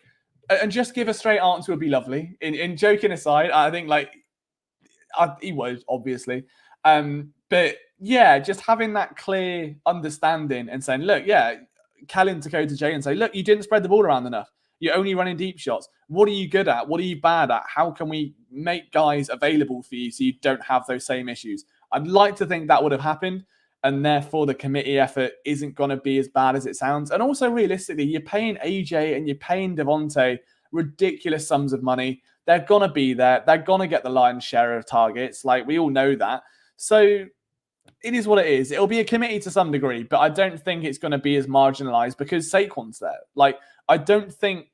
And just give a straight answer would be lovely. In joking aside, I think he was obviously. But yeah, just having that clear understanding and saying, look, yeah, Kellen to go to Jay and say, look, you didn't spread the ball around enough. You're only running deep shots. What are you good at? What are you bad at? How can we make guys available for you so you don't have those same issues? I'd like to think that would have happened, and therefore the committee effort isn't going to be as bad as it sounds. And also, realistically, you're paying AJ and you're paying Devontae ridiculous sums of money. They're going to be there. They're going to get the lion's share of targets. Like, we all know that. So it is what it is. It'll be a committee to some degree, but I don't think it's going to be as marginalized because Saquon's there. Like, I don't think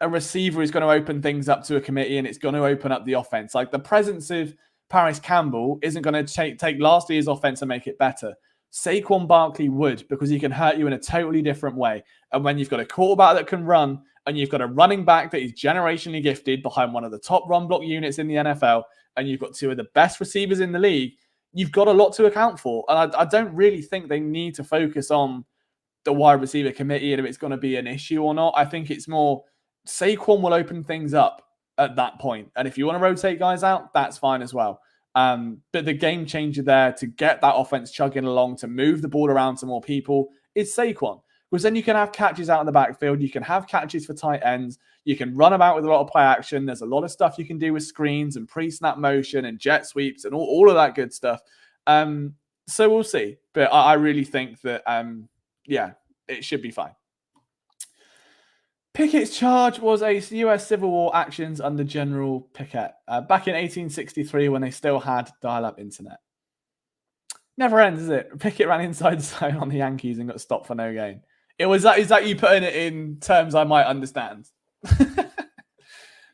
a receiver is going to open things up to a committee and it's going to open up the offense. Like, the presence of Paris Campbell isn't going to take last year's offense and make it better. Saquon Barkley would, because he can hurt you in a totally different way. And when you've got a quarterback that can run and you've got a running back that is generationally gifted behind one of the top run block units in the NFL, and you've got two of the best receivers in the league, you've got a lot to account for. And I don't really think they need to focus on the wide receiver committee and if it's going to be an issue or not. I think it's more Saquon will open things up at that point. And if you want to rotate guys out, that's fine as well. But the game changer there to get that offense chugging along, to move the ball around to more people, is Saquon. Because then you can have catches out in the backfield. You can have catches for tight ends. You can run about with a lot of play action. There's a lot of stuff you can do with screens and pre-snap motion and jet sweeps and all of that good stuff. So we'll see. But I really think that, it should be fine. Pickett's charge was a US Civil War actions under General Pickett back in 1863 when they still had dial-up internet. Never ends, is it? Pickett ran inside the zone on the Yankees and got stopped for no gain. Is that you putting it in terms I might understand?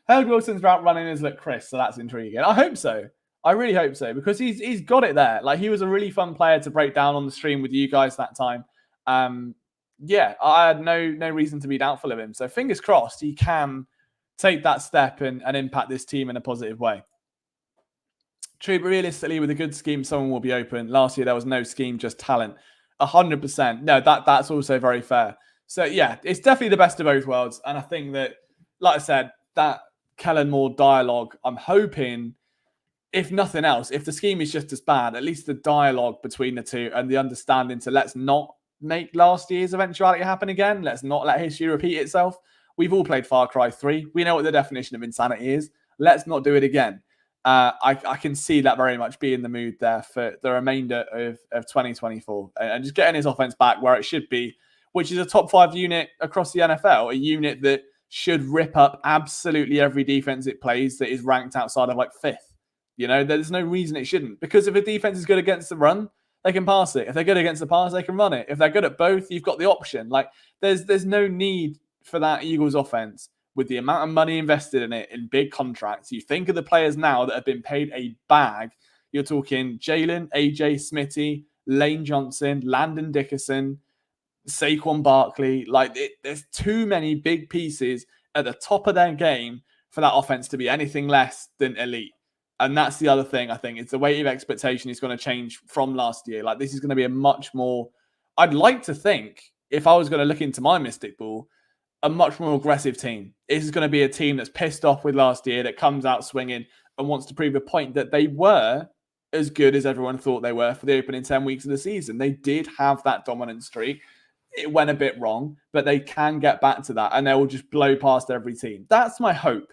Herb Wilson's route running is look Chris, so that's intriguing. I hope so. I really hope so, because he's got it there. Like, he was a really fun player to break down on the stream with you guys that time. I had no reason to be doubtful of him. So fingers crossed he can take that step and impact this team in a positive way. True, but realistically, with a good scheme, someone will be open. Last year, there was no scheme, just talent. 100%. No, that's also very fair. So, yeah, it's definitely the best of both worlds. And I think that, like I said, that Kellen Moore dialogue, I'm hoping, if nothing else, if the scheme is just as bad, at least the dialogue between the two and the understanding to let's not make last year's eventuality happen again. Let's not let history repeat itself. We've all played Far Cry 3. We know what the definition of insanity is. Let's not do it again. I can see that very much being the mood there for the remainder of 2024 and just getting his offense back where it should be, which is a top 5 unit across the NFL, a unit that should rip up absolutely every defense it plays that is ranked outside of like 5th. You know, there's no reason it shouldn't, because if a defense is good against the run, they can pass it. If they're good against the pass, they can run it. If they're good at both, you've got the option. Like, there's no need for that Eagles offense with the amount of money invested in it in big contracts. You think of the players now that have been paid a bag. You're talking Jalen, AJ, Smitty, Lane Johnson, Landon Dickerson, Saquon Barkley. There's too many big pieces at the top of their game for that offense to be anything less than elite. And that's the other thing, I think. It's the weight of expectation is going to change from last year. Like, this is going to be a much more, I'd like to think, if I was going to look into my Mystic Ball, a much more aggressive team. This is going to be a team that's pissed off with last year, that comes out swinging and wants to prove a point that they were as good as everyone thought they were for the opening 10 weeks of the season. They did have that dominant streak. It went a bit wrong, but they can get back to that and they will just blow past every team. That's my hope.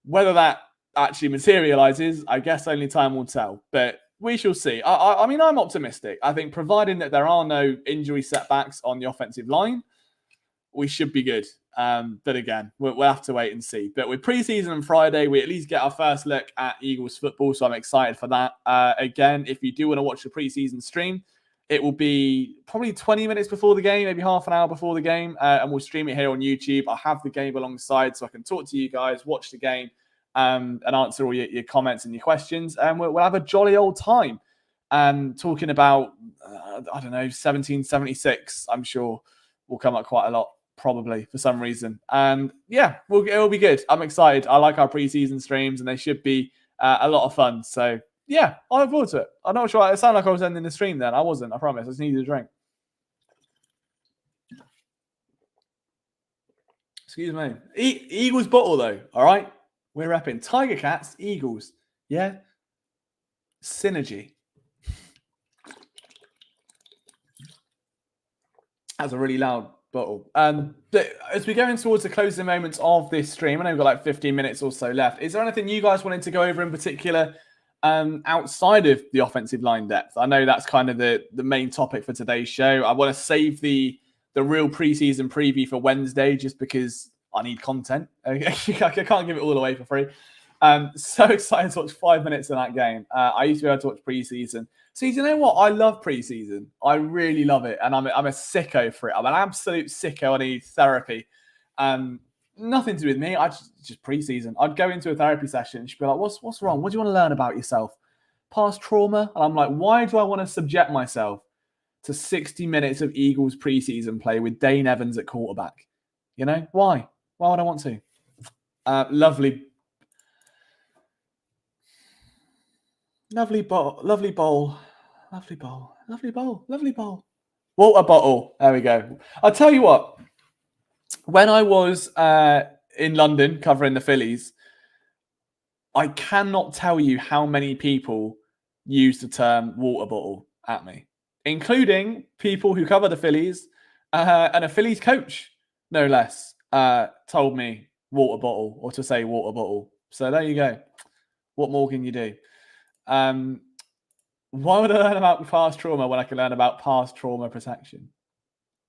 Whether that actually materializes, I guess only time will tell, but we shall see. I mean, I'm optimistic. I think providing that there are no injury setbacks on the offensive line, we should be good. But again, we'll have to wait and see. But with preseason on Friday, we at least get our first look at Eagles football, so I'm excited for that. Again, if you do want to watch the preseason stream, it will be probably 20 minutes before the game, maybe half an hour before the game, and we'll stream it here on YouTube. I'll have the game alongside so I can talk to you guys, watch the game, and answer all your comments and your questions. And we'll have a jolly old time talking about, I don't know, 1776. I'm sure will come up quite a lot, probably, for some reason. And yeah, it'll be good. I'm excited. I like our preseason streams, and they should be a lot of fun. So yeah, I look forward to it. I'm not sure. It sounded like I was ending the stream then. I wasn't, I promise. I just needed a drink. Excuse me. Eagles bottle, though, all right? We're repping Tiger Cats, Eagles. Yeah? Synergy. That's a really loud bottle. As we go in towards the closing moments of this stream, I know we've got like 15 minutes or so left. Is there anything you guys wanted to go over in particular outside of the offensive line depth? I know that's kind of the main topic for today's show. I want to save the real preseason preview for Wednesday just because I need content. I can't give it all away for free. So excited to watch 5 minutes of that game. I used to be able to watch preseason. So you know what? I love preseason. I really love it. And I'm a sicko for it. I'm an absolute sicko. I need therapy. Nothing to do with me. I just preseason. I'd go into a therapy session and she'd be like, what's wrong? What do you want to learn about yourself? Past trauma? And I'm like, why do I want to subject myself to 60 minutes of Eagles preseason play with Dane Evans at quarterback? You know, why? Why would I want to? Lovely bowl. Lovely bowl. Water bottle. There we go. I'll tell you what. When I was in London covering the Phillies, I cannot tell you how many people use the term water bottle at me, including people who cover the Phillies and a Phillies coach, no less, told me water bottle or to say water bottle. So there you go. What more can you do? Why would I learn about past trauma when I can learn about past trauma protection?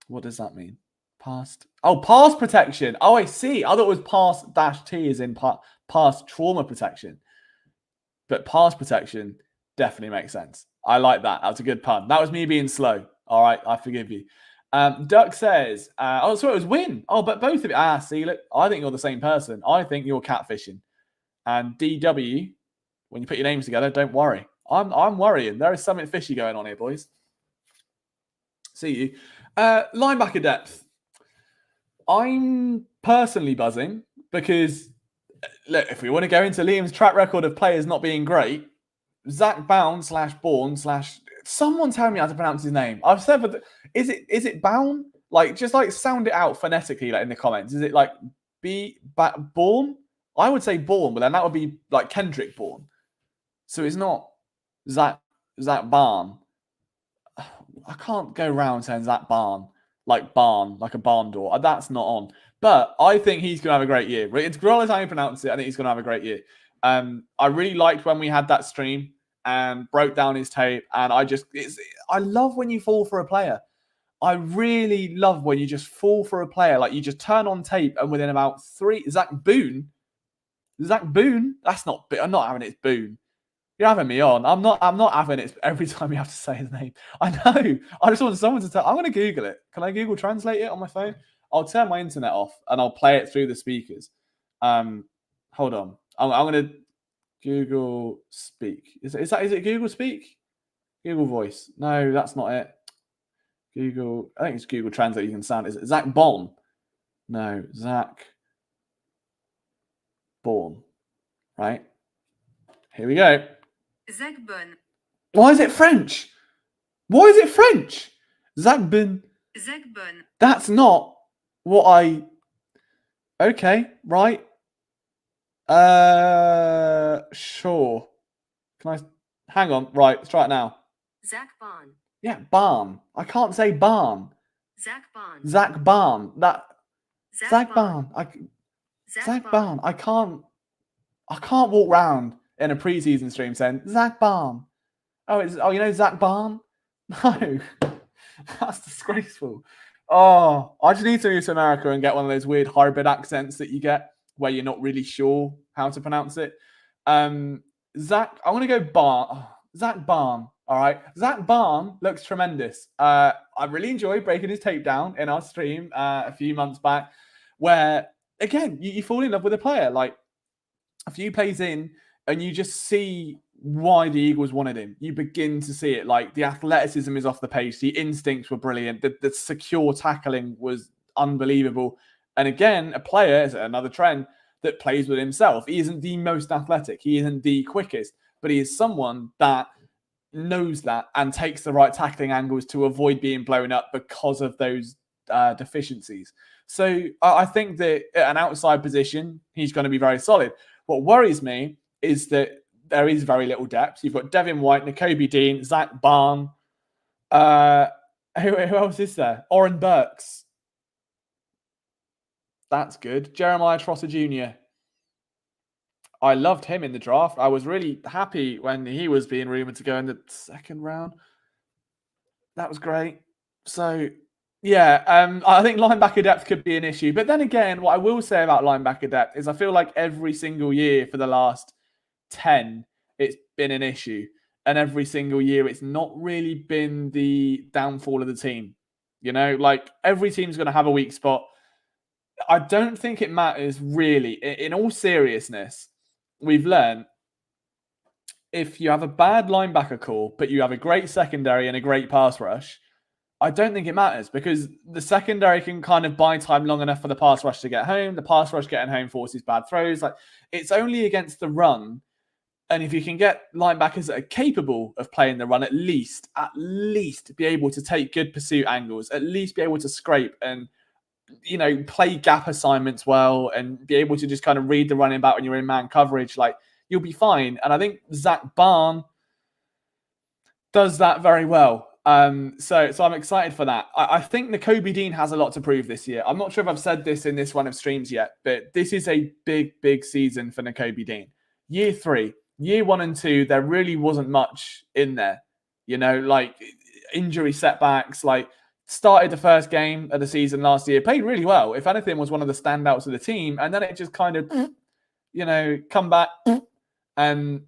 What does that mean? Past protection. Oh, I see. I thought it was past dash T as in past trauma protection. But past protection definitely makes sense. I like that. That's a good pun. That was me being slow. All right, I forgive you. Duck says, so it was Win. Oh, but both of you. See, look, I think you're the same person. I think you're catfishing. And DW, when you put your names together, don't worry. I'm worrying. There is something fishy going on here, boys. See you. Linebacker depth. I'm personally buzzing because, look, if we want to go into Liam's track record of players not being great, Zach Bound / Bourne / someone tell me how to pronounce his name. I've said, is it Bound? Like, just like sound it out phonetically, like in the comments. Is it like Bourne? I would say Bourne, but then that would be like Kendrick Bourne. So it's not Zach Barn. I can't go around saying Zach Barn, like a barn door. That's not on. But I think he's going to have a great year. It's regardless how you pronounce it, I think he's going to have a great year. I really liked when we had that stream and broke down his tape. And I love when you fall for a player. I really love when you just fall for a player. Like you just turn on tape and within about Zach Boone. That's not, I'm not having it. It's Boone. You're having me on. I'm not having it every time you have to say his name. I know. I just want someone to tell. I'm going to Google it. Can I Google translate it on my phone? I'll turn my internet off and I'll play it through the speakers. Hold on. I'm going to Google Speak. Is it Google Speak? Google Voice. No, that's not it. Google. I think it's Google Translate. You can sound. Is it Zach Bon? No, Zach Bourne. Right. Here we go. Zakbon. Why is it French? Why is it French? Zagbin. Zakbon. That's not what I... Okay, right. Sure. Can I... Hang on. Right, let's try it now. Zakbon. Yeah, barn. I can't say barn. Zakbon. Zach Barn. That... Zach Zakbon. Barn. Zach Barn. I can't walk round in a preseason stream saying, Zach Barn. Oh, you know Zach Barn? No. That's disgraceful. Oh, I just need to move to America and get one of those weird hybrid accents that you get where you're not really sure how to pronounce it. Zach, I want to go Barn. Oh, Zach Barn. All right. Zach Barn looks tremendous. I really enjoyed breaking his tape down in our stream a few months back, where, again, you fall in love with a player. Like, a few plays in, and you just see why the Eagles wanted him. You begin to see it. Like, the athleticism is off the page. The instincts were brilliant. The secure tackling was unbelievable. And again, a player, is another trend, that plays with himself. He isn't the most athletic. He isn't the quickest. But he is someone that knows that and takes the right tackling angles to avoid being blown up because of those deficiencies. So I think that at an outside position, he's going to be very solid. What worries me is that there is very little depth. You've got Devin White, Nakobe Dean, Zach Barn. Who else is there? Oren Burks. That's good. Jeremiah Trotter Jr. I loved him in the draft. I was really happy when he was being rumored to go in the second round. That was great. So, yeah, I think linebacker depth could be an issue. But then again, what I will say about linebacker depth is I feel like every single year for the last 10, it's been an issue. And every single year, it's not really been the downfall of the team. You know, like every team's going to have a weak spot. I don't think it matters really. In all seriousness, we've learned if you have a bad linebacker core, but you have a great secondary and a great pass rush, I don't think it matters because the secondary can kind of buy time long enough for the pass rush to get home. The pass rush getting home forces bad throws. Like, it's only against the run. And if you can get linebackers that are capable of playing the run, at least be able to take good pursuit angles, at least be able to scrape and, you know, play gap assignments well and be able to just kind of read the running back when you're in man coverage, like, you'll be fine. And I think Zach Barn does that very well. So I'm excited for that. I think Nakobe Dean has a lot to prove this year. I'm not sure if I've said this in this run of streams yet, but this is a big season for Nakobe Dean. Year 3, year 1 and 2, there really wasn't much in there. You know, like injury setbacks, like started the first game of the season last year, played really well. If anything, was one of the standouts of the team. And then it just kind of, you know, come back and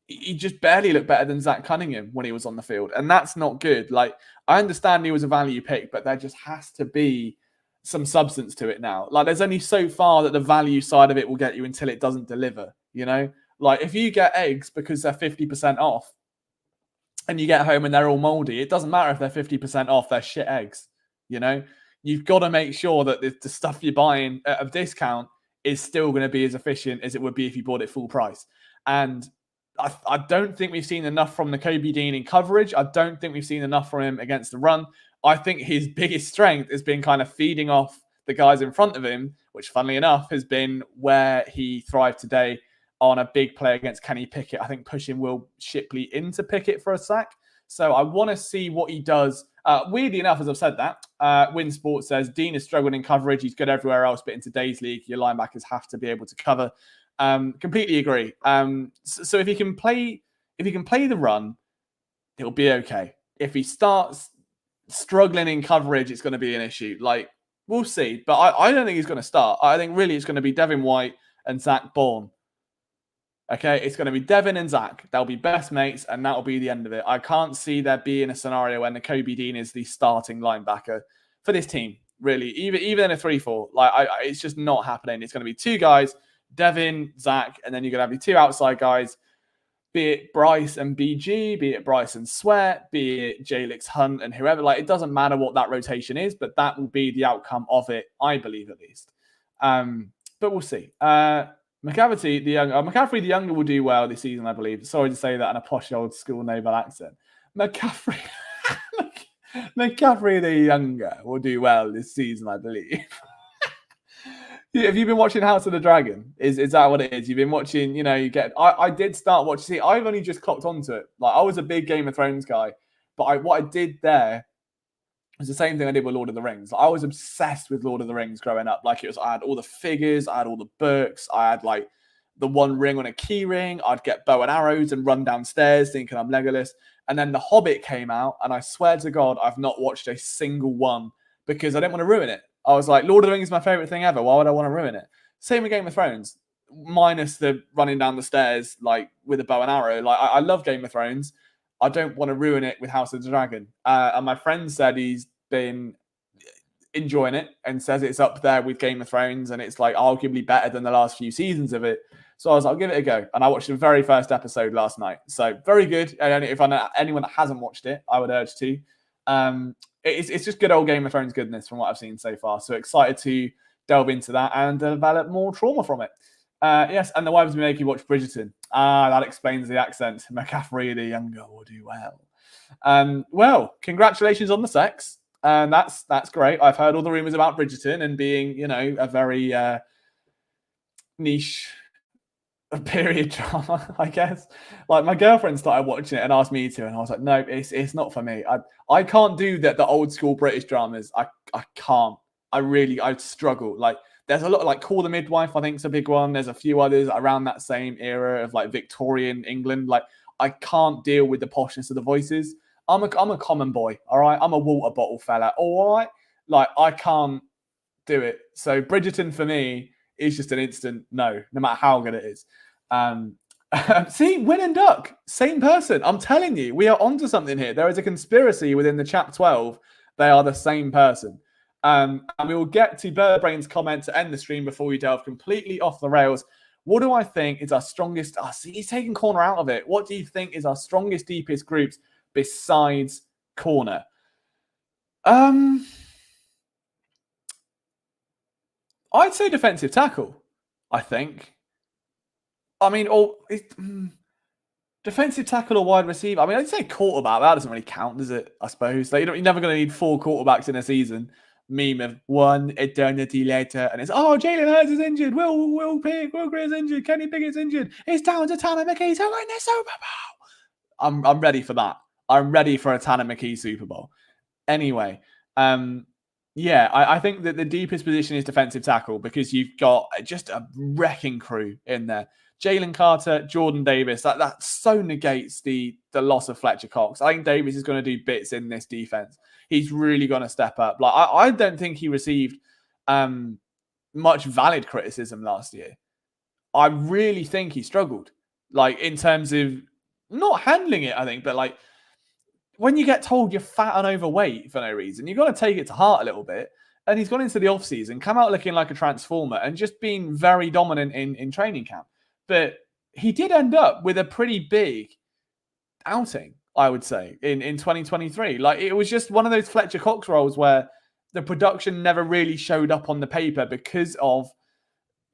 he just barely looked better than Zach Cunningham when he was on the field. And that's not good. Like, I understand he was a value pick, but there just has to be some substance to it now. Like, there's only so far that the value side of it will get you until it doesn't deliver, you know? Like, if you get eggs because they're 50% off and you get home and they're all moldy, it doesn't matter if they're 50% off, they're shit eggs, you know? You've got to make sure that the stuff you're buying at a discount is still going to be as efficient as it would be if you bought it full price. And I don't think we've seen enough from Nakobe Dean in coverage. I don't think we've seen enough from him against the run. I think his biggest strength has been kind of feeding off the guys in front of him, which, funnily enough, has been where he thrived today on a big play against Kenny Pickett. I think pushing Will Shipley into Pickett for a sack. So I want to see what he does. Weirdly enough, as I've said that, Win Sports says Dean is struggling in coverage. He's good everywhere else, but in today's league, your linebackers have to be able to cover. Completely agree. So if he can play the run, he'll be okay. If he starts struggling in coverage, it's going to be an issue. Like, we'll see. But I don't think he's going to start. I think really it's going to be Devin White and Zach Bourne. Okay, it's going to be Devin and Zach. They'll be best mates, and that'll be the end of it. I can't see there being a scenario where Nakobe Dean is the starting linebacker for this team, really. Even in a 3-4. Like, it's just not happening. It's going to be two guys, Devin, Zach, and then you're going to have your two outside guys, be it Bryce and BG, be it Bryce and Sweat, be it Jalix Hunt and whoever. Like, it doesn't matter what that rotation is, but that will be the outcome of it, I believe, at least. But we'll see. McCafferty the younger will do well this season, I believe. Sorry to say that in a posh old school naval accent. McCaffrey, McCaffrey the younger will do well this season, I believe. Have you been watching House of the Dragon? Is that what it is? You've been watching, I did start watching. See, I've only just clocked onto it. Like, I was a big Game of Thrones guy, but what I did there was the same thing I did with Lord of the Rings. Like, I was obsessed with Lord of the Rings growing up. Like, I had all the figures, I had all the books, I had like the one ring on a key ring. I'd get bow and arrows and run downstairs thinking I'm Legolas. And then The Hobbit came out, and I swear to God, I've not watched a single one because I didn't want to ruin it. I was like, Lord of the Rings is my favorite thing ever. Why would I want to ruin it? Same with Game of Thrones, minus the running down the stairs like with a bow and arrow. Like, I love Game of Thrones. I don't want to ruin it with House of the Dragon. And my friend said he's been enjoying it and says it's up there with Game of Thrones, and it's like arguably better than the last few seasons of it. So I was like, I'll give it a go. And I watched the very first episode last night. So very good. And if I know anyone that hasn't watched it, I would urge to. It's just good old Game of Thrones goodness from what I've seen so far. So excited to delve into that and develop more trauma from it. Yes, and the wives may make you watch Bridgerton. That explains the accent. McCaffrey the younger will do well. Well, congratulations on the sex. And that's great. I've heard all the rumors about Bridgerton and being, a very niche period drama, I guess. Like, my girlfriend started watching it and asked me to, and I was like, no, it's not for me. I can't do the old school British dramas. I can't. I struggle. Like, there's a lot of, like, Call the Midwife, I think is a big one. There's a few others around that same era of like Victorian England. Like, I can't deal with the poshness of the voices. I'm a common boy, all right? I'm a water bottle fella, all right? Like, I can't do it. So Bridgerton for me is just an instant no matter how good it is. See, Win and Duck, same person. I'm telling you, we are onto something here. There is a conspiracy within the Chap 12. They are the same person. And we will get to Birdbrain's comment to end the stream before we delve completely off the rails. What do I think is our strongest? See, he's taking corner out of it. What do you think is our strongest, deepest groups besides corner? I'd say defensive tackle, I think. I mean, defensive tackle or wide receiver. I mean, I'd say quarterback. That doesn't really count, does it? I suppose. Like, you're never going to need 4 quarterbacks in a season. Meme of one eternity later, and it's, Jalen Hurts is injured. Will Greer's injured. Kenny Pickett's injured. It's down to Tanner McKee to win the Super Bowl. I'm ready for that. I'm ready for a Tanner McKee Super Bowl. Anyway, I think that the deepest position is defensive tackle because you've got just a wrecking crew in there. Jalen Carter, Jordan Davis, that so negates the loss of Fletcher Cox. I think Davis is going to do bits in this defense. He's really going to step up. Like, I don't think he received much valid criticism last year. I really think he struggled, like, in terms of not handling it, I think, but like, when you get told you're fat and overweight for no reason, you've got to take it to heart a little bit. And he's gone into the offseason, come out looking like a transformer and just been very dominant in training camp. But he did end up with a pretty big outing, I would say, in 2023. Like, it was just one of those Fletcher Cox roles where the production never really showed up on the paper because of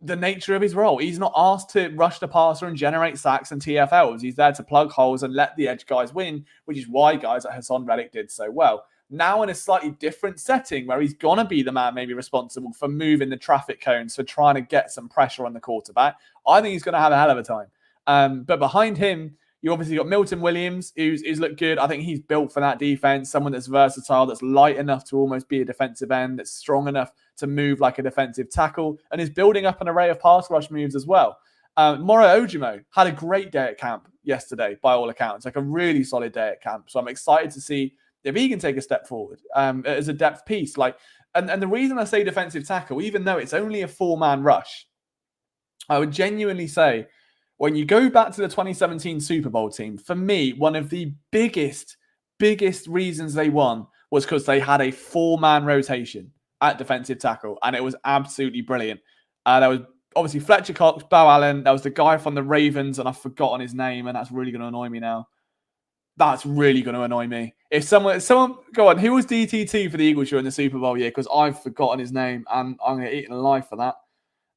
the nature of his role. He's not asked to rush the passer and generate sacks and TFLs. He's there to plug holes and let the edge guys win, which is why guys like Hassan Reddick did so well. Now in a slightly different setting where he's going to be the man maybe responsible for moving the traffic cones, for trying to get some pressure on the quarterback, I think he's going to have a hell of a time. But behind him, you obviously got Milton Williams, who's looked good. I think he's built for that defense, someone that's versatile, that's light enough to almost be a defensive end, that's strong enough to move like a defensive tackle, and is building up an array of pass rush moves as well. Moro Ojimo had a great day at camp yesterday, by all accounts, like a really solid day at camp. So I'm excited to see if he can take a step forward as a depth piece. Like, and the reason I say defensive tackle, even though it's only a 4-man rush, I would genuinely say, when you go back to the 2017 Super Bowl team, for me, one of the biggest reasons they won was because they had a 4-man rotation at defensive tackle, and it was absolutely brilliant. There was obviously Fletcher Cox, Bo Allen. There was the guy from the Ravens, and I've forgotten his name, and that's really going to annoy me now. That's really going to annoy me. If someone, go on, who was DT2 for the Eagles during the Super Bowl year? Because I've forgotten his name, and I'm going to eat alive for that.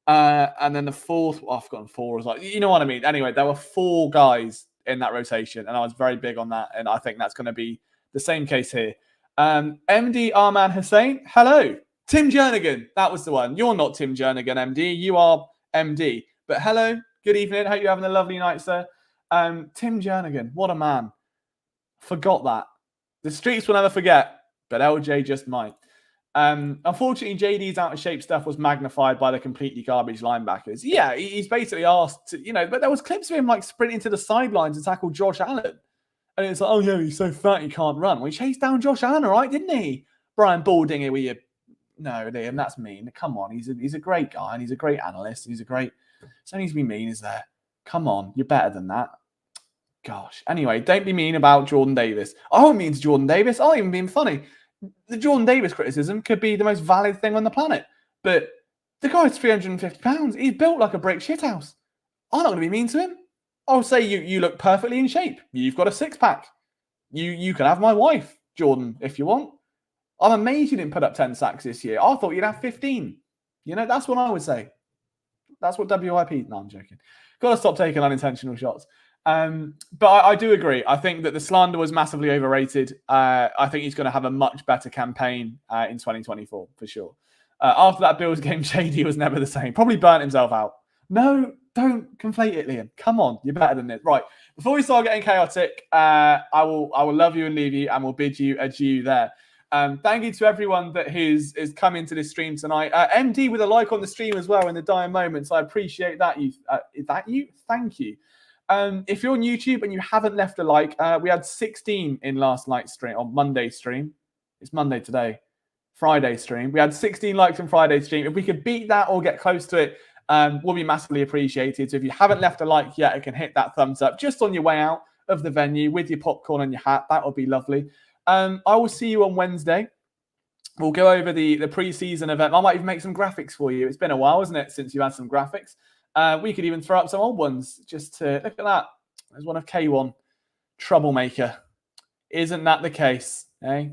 And then the fourth, I've forgotten 4. I was like, you know what I mean? Anyway, there were 4 guys in that rotation, and I was very big on that. And I think that's going to be the same case here. MD Arman Hussein, hello. Tim Jernigan, that was the one. You're not Tim Jernigan, MD. You are MD. But hello, good evening. Hope you're having a lovely night, sir. Tim Jernigan, what a man. Forgot that. The streets will never forget, but LJ just might. Unfortunately, JD's out of shape stuff was magnified by the completely garbage linebackers. Yeah, he's basically asked to, but there was clips of him like sprinting to the sidelines to tackle Josh Allen. And it's like, oh yeah, he's so fat he can't run. Well, he chased down Josh Allen, all right, didn't he? Brian Baldinger, were you? No, Liam, that's mean. Come on, he's a great guy and he's a great analyst. He's a great. It's only to be mean, is there? Come on, you're better than that. Gosh. Anyway, don't be mean about Jordan Davis. I won't mean to Jordan Davis. I'm even being funny. The Jordan Davis criticism could be the most valid thing on the planet. But the guy's 350 pounds. He's built like a brick shithouse. I'm not going to be mean to him. I'll say you look perfectly in shape. You've got a 6-pack. You can have my wife, Jordan, if you want. I'm amazed you didn't put up 10 sacks this year. I thought you'd have 15. That's what I would say. That's what WIP... No, I'm joking. Got to stop taking unintentional shots. But I do agree. I think that the slander was massively overrated. I think he's going to have a much better campaign in 2024, for sure. After that Bills game, Shady was never the same. Probably burnt himself out. No, don't conflate it, Liam. Come on, you're better than this. Right, before we start getting chaotic, I will love you and leave you, and we'll bid you adieu there. Thank you to everyone that has come into this stream tonight. MD with a like on the stream as well in the dying moments. I appreciate that. Is that you? Thank you. If you're on YouTube and you haven't left a like, we had 16 in last night's stream, on Monday's stream. It's Monday today. Friday stream. We had 16 likes on Friday's stream. If we could beat that or get close to it, will be massively appreciated. So if you haven't left a like yet, you can hit that thumbs up just on your way out of the venue with your popcorn and your hat. That would be lovely. I will see you on Wednesday. We'll go over the pre-season event. I might even make some graphics for you. It's been a while, isn't it, since you had some graphics? We could even throw up some old ones just to look at that. There's one of K1. Troublemaker. Isn't that the case? Eh?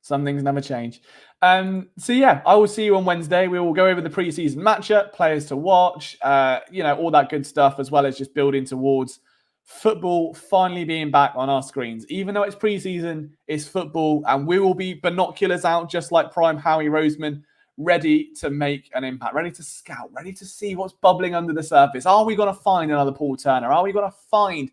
Some things never change. So yeah, I will see you on Wednesday. We will go over the preseason matchup, players to watch, all that good stuff, as well as just building towards football finally being back on our screens. Even though it's preseason, it's football, and we will be binoculars out just like prime Howie Roseman, ready to make an impact, ready to scout, ready to see what's bubbling under the surface. Are we going to find another Paul Turner? Are we going to find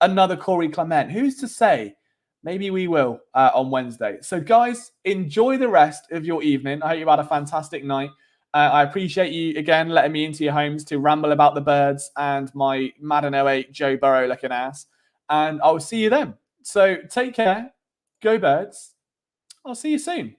another Corey Clement? Who's to say? Maybe we will on Wednesday. So guys, enjoy the rest of your evening. I hope you had a fantastic night. I appreciate you, again, letting me into your homes to ramble about the birds and my Madden 08 Joe Burrow looking ass. And I'll see you then. So take care. Go Birds. I'll see you soon.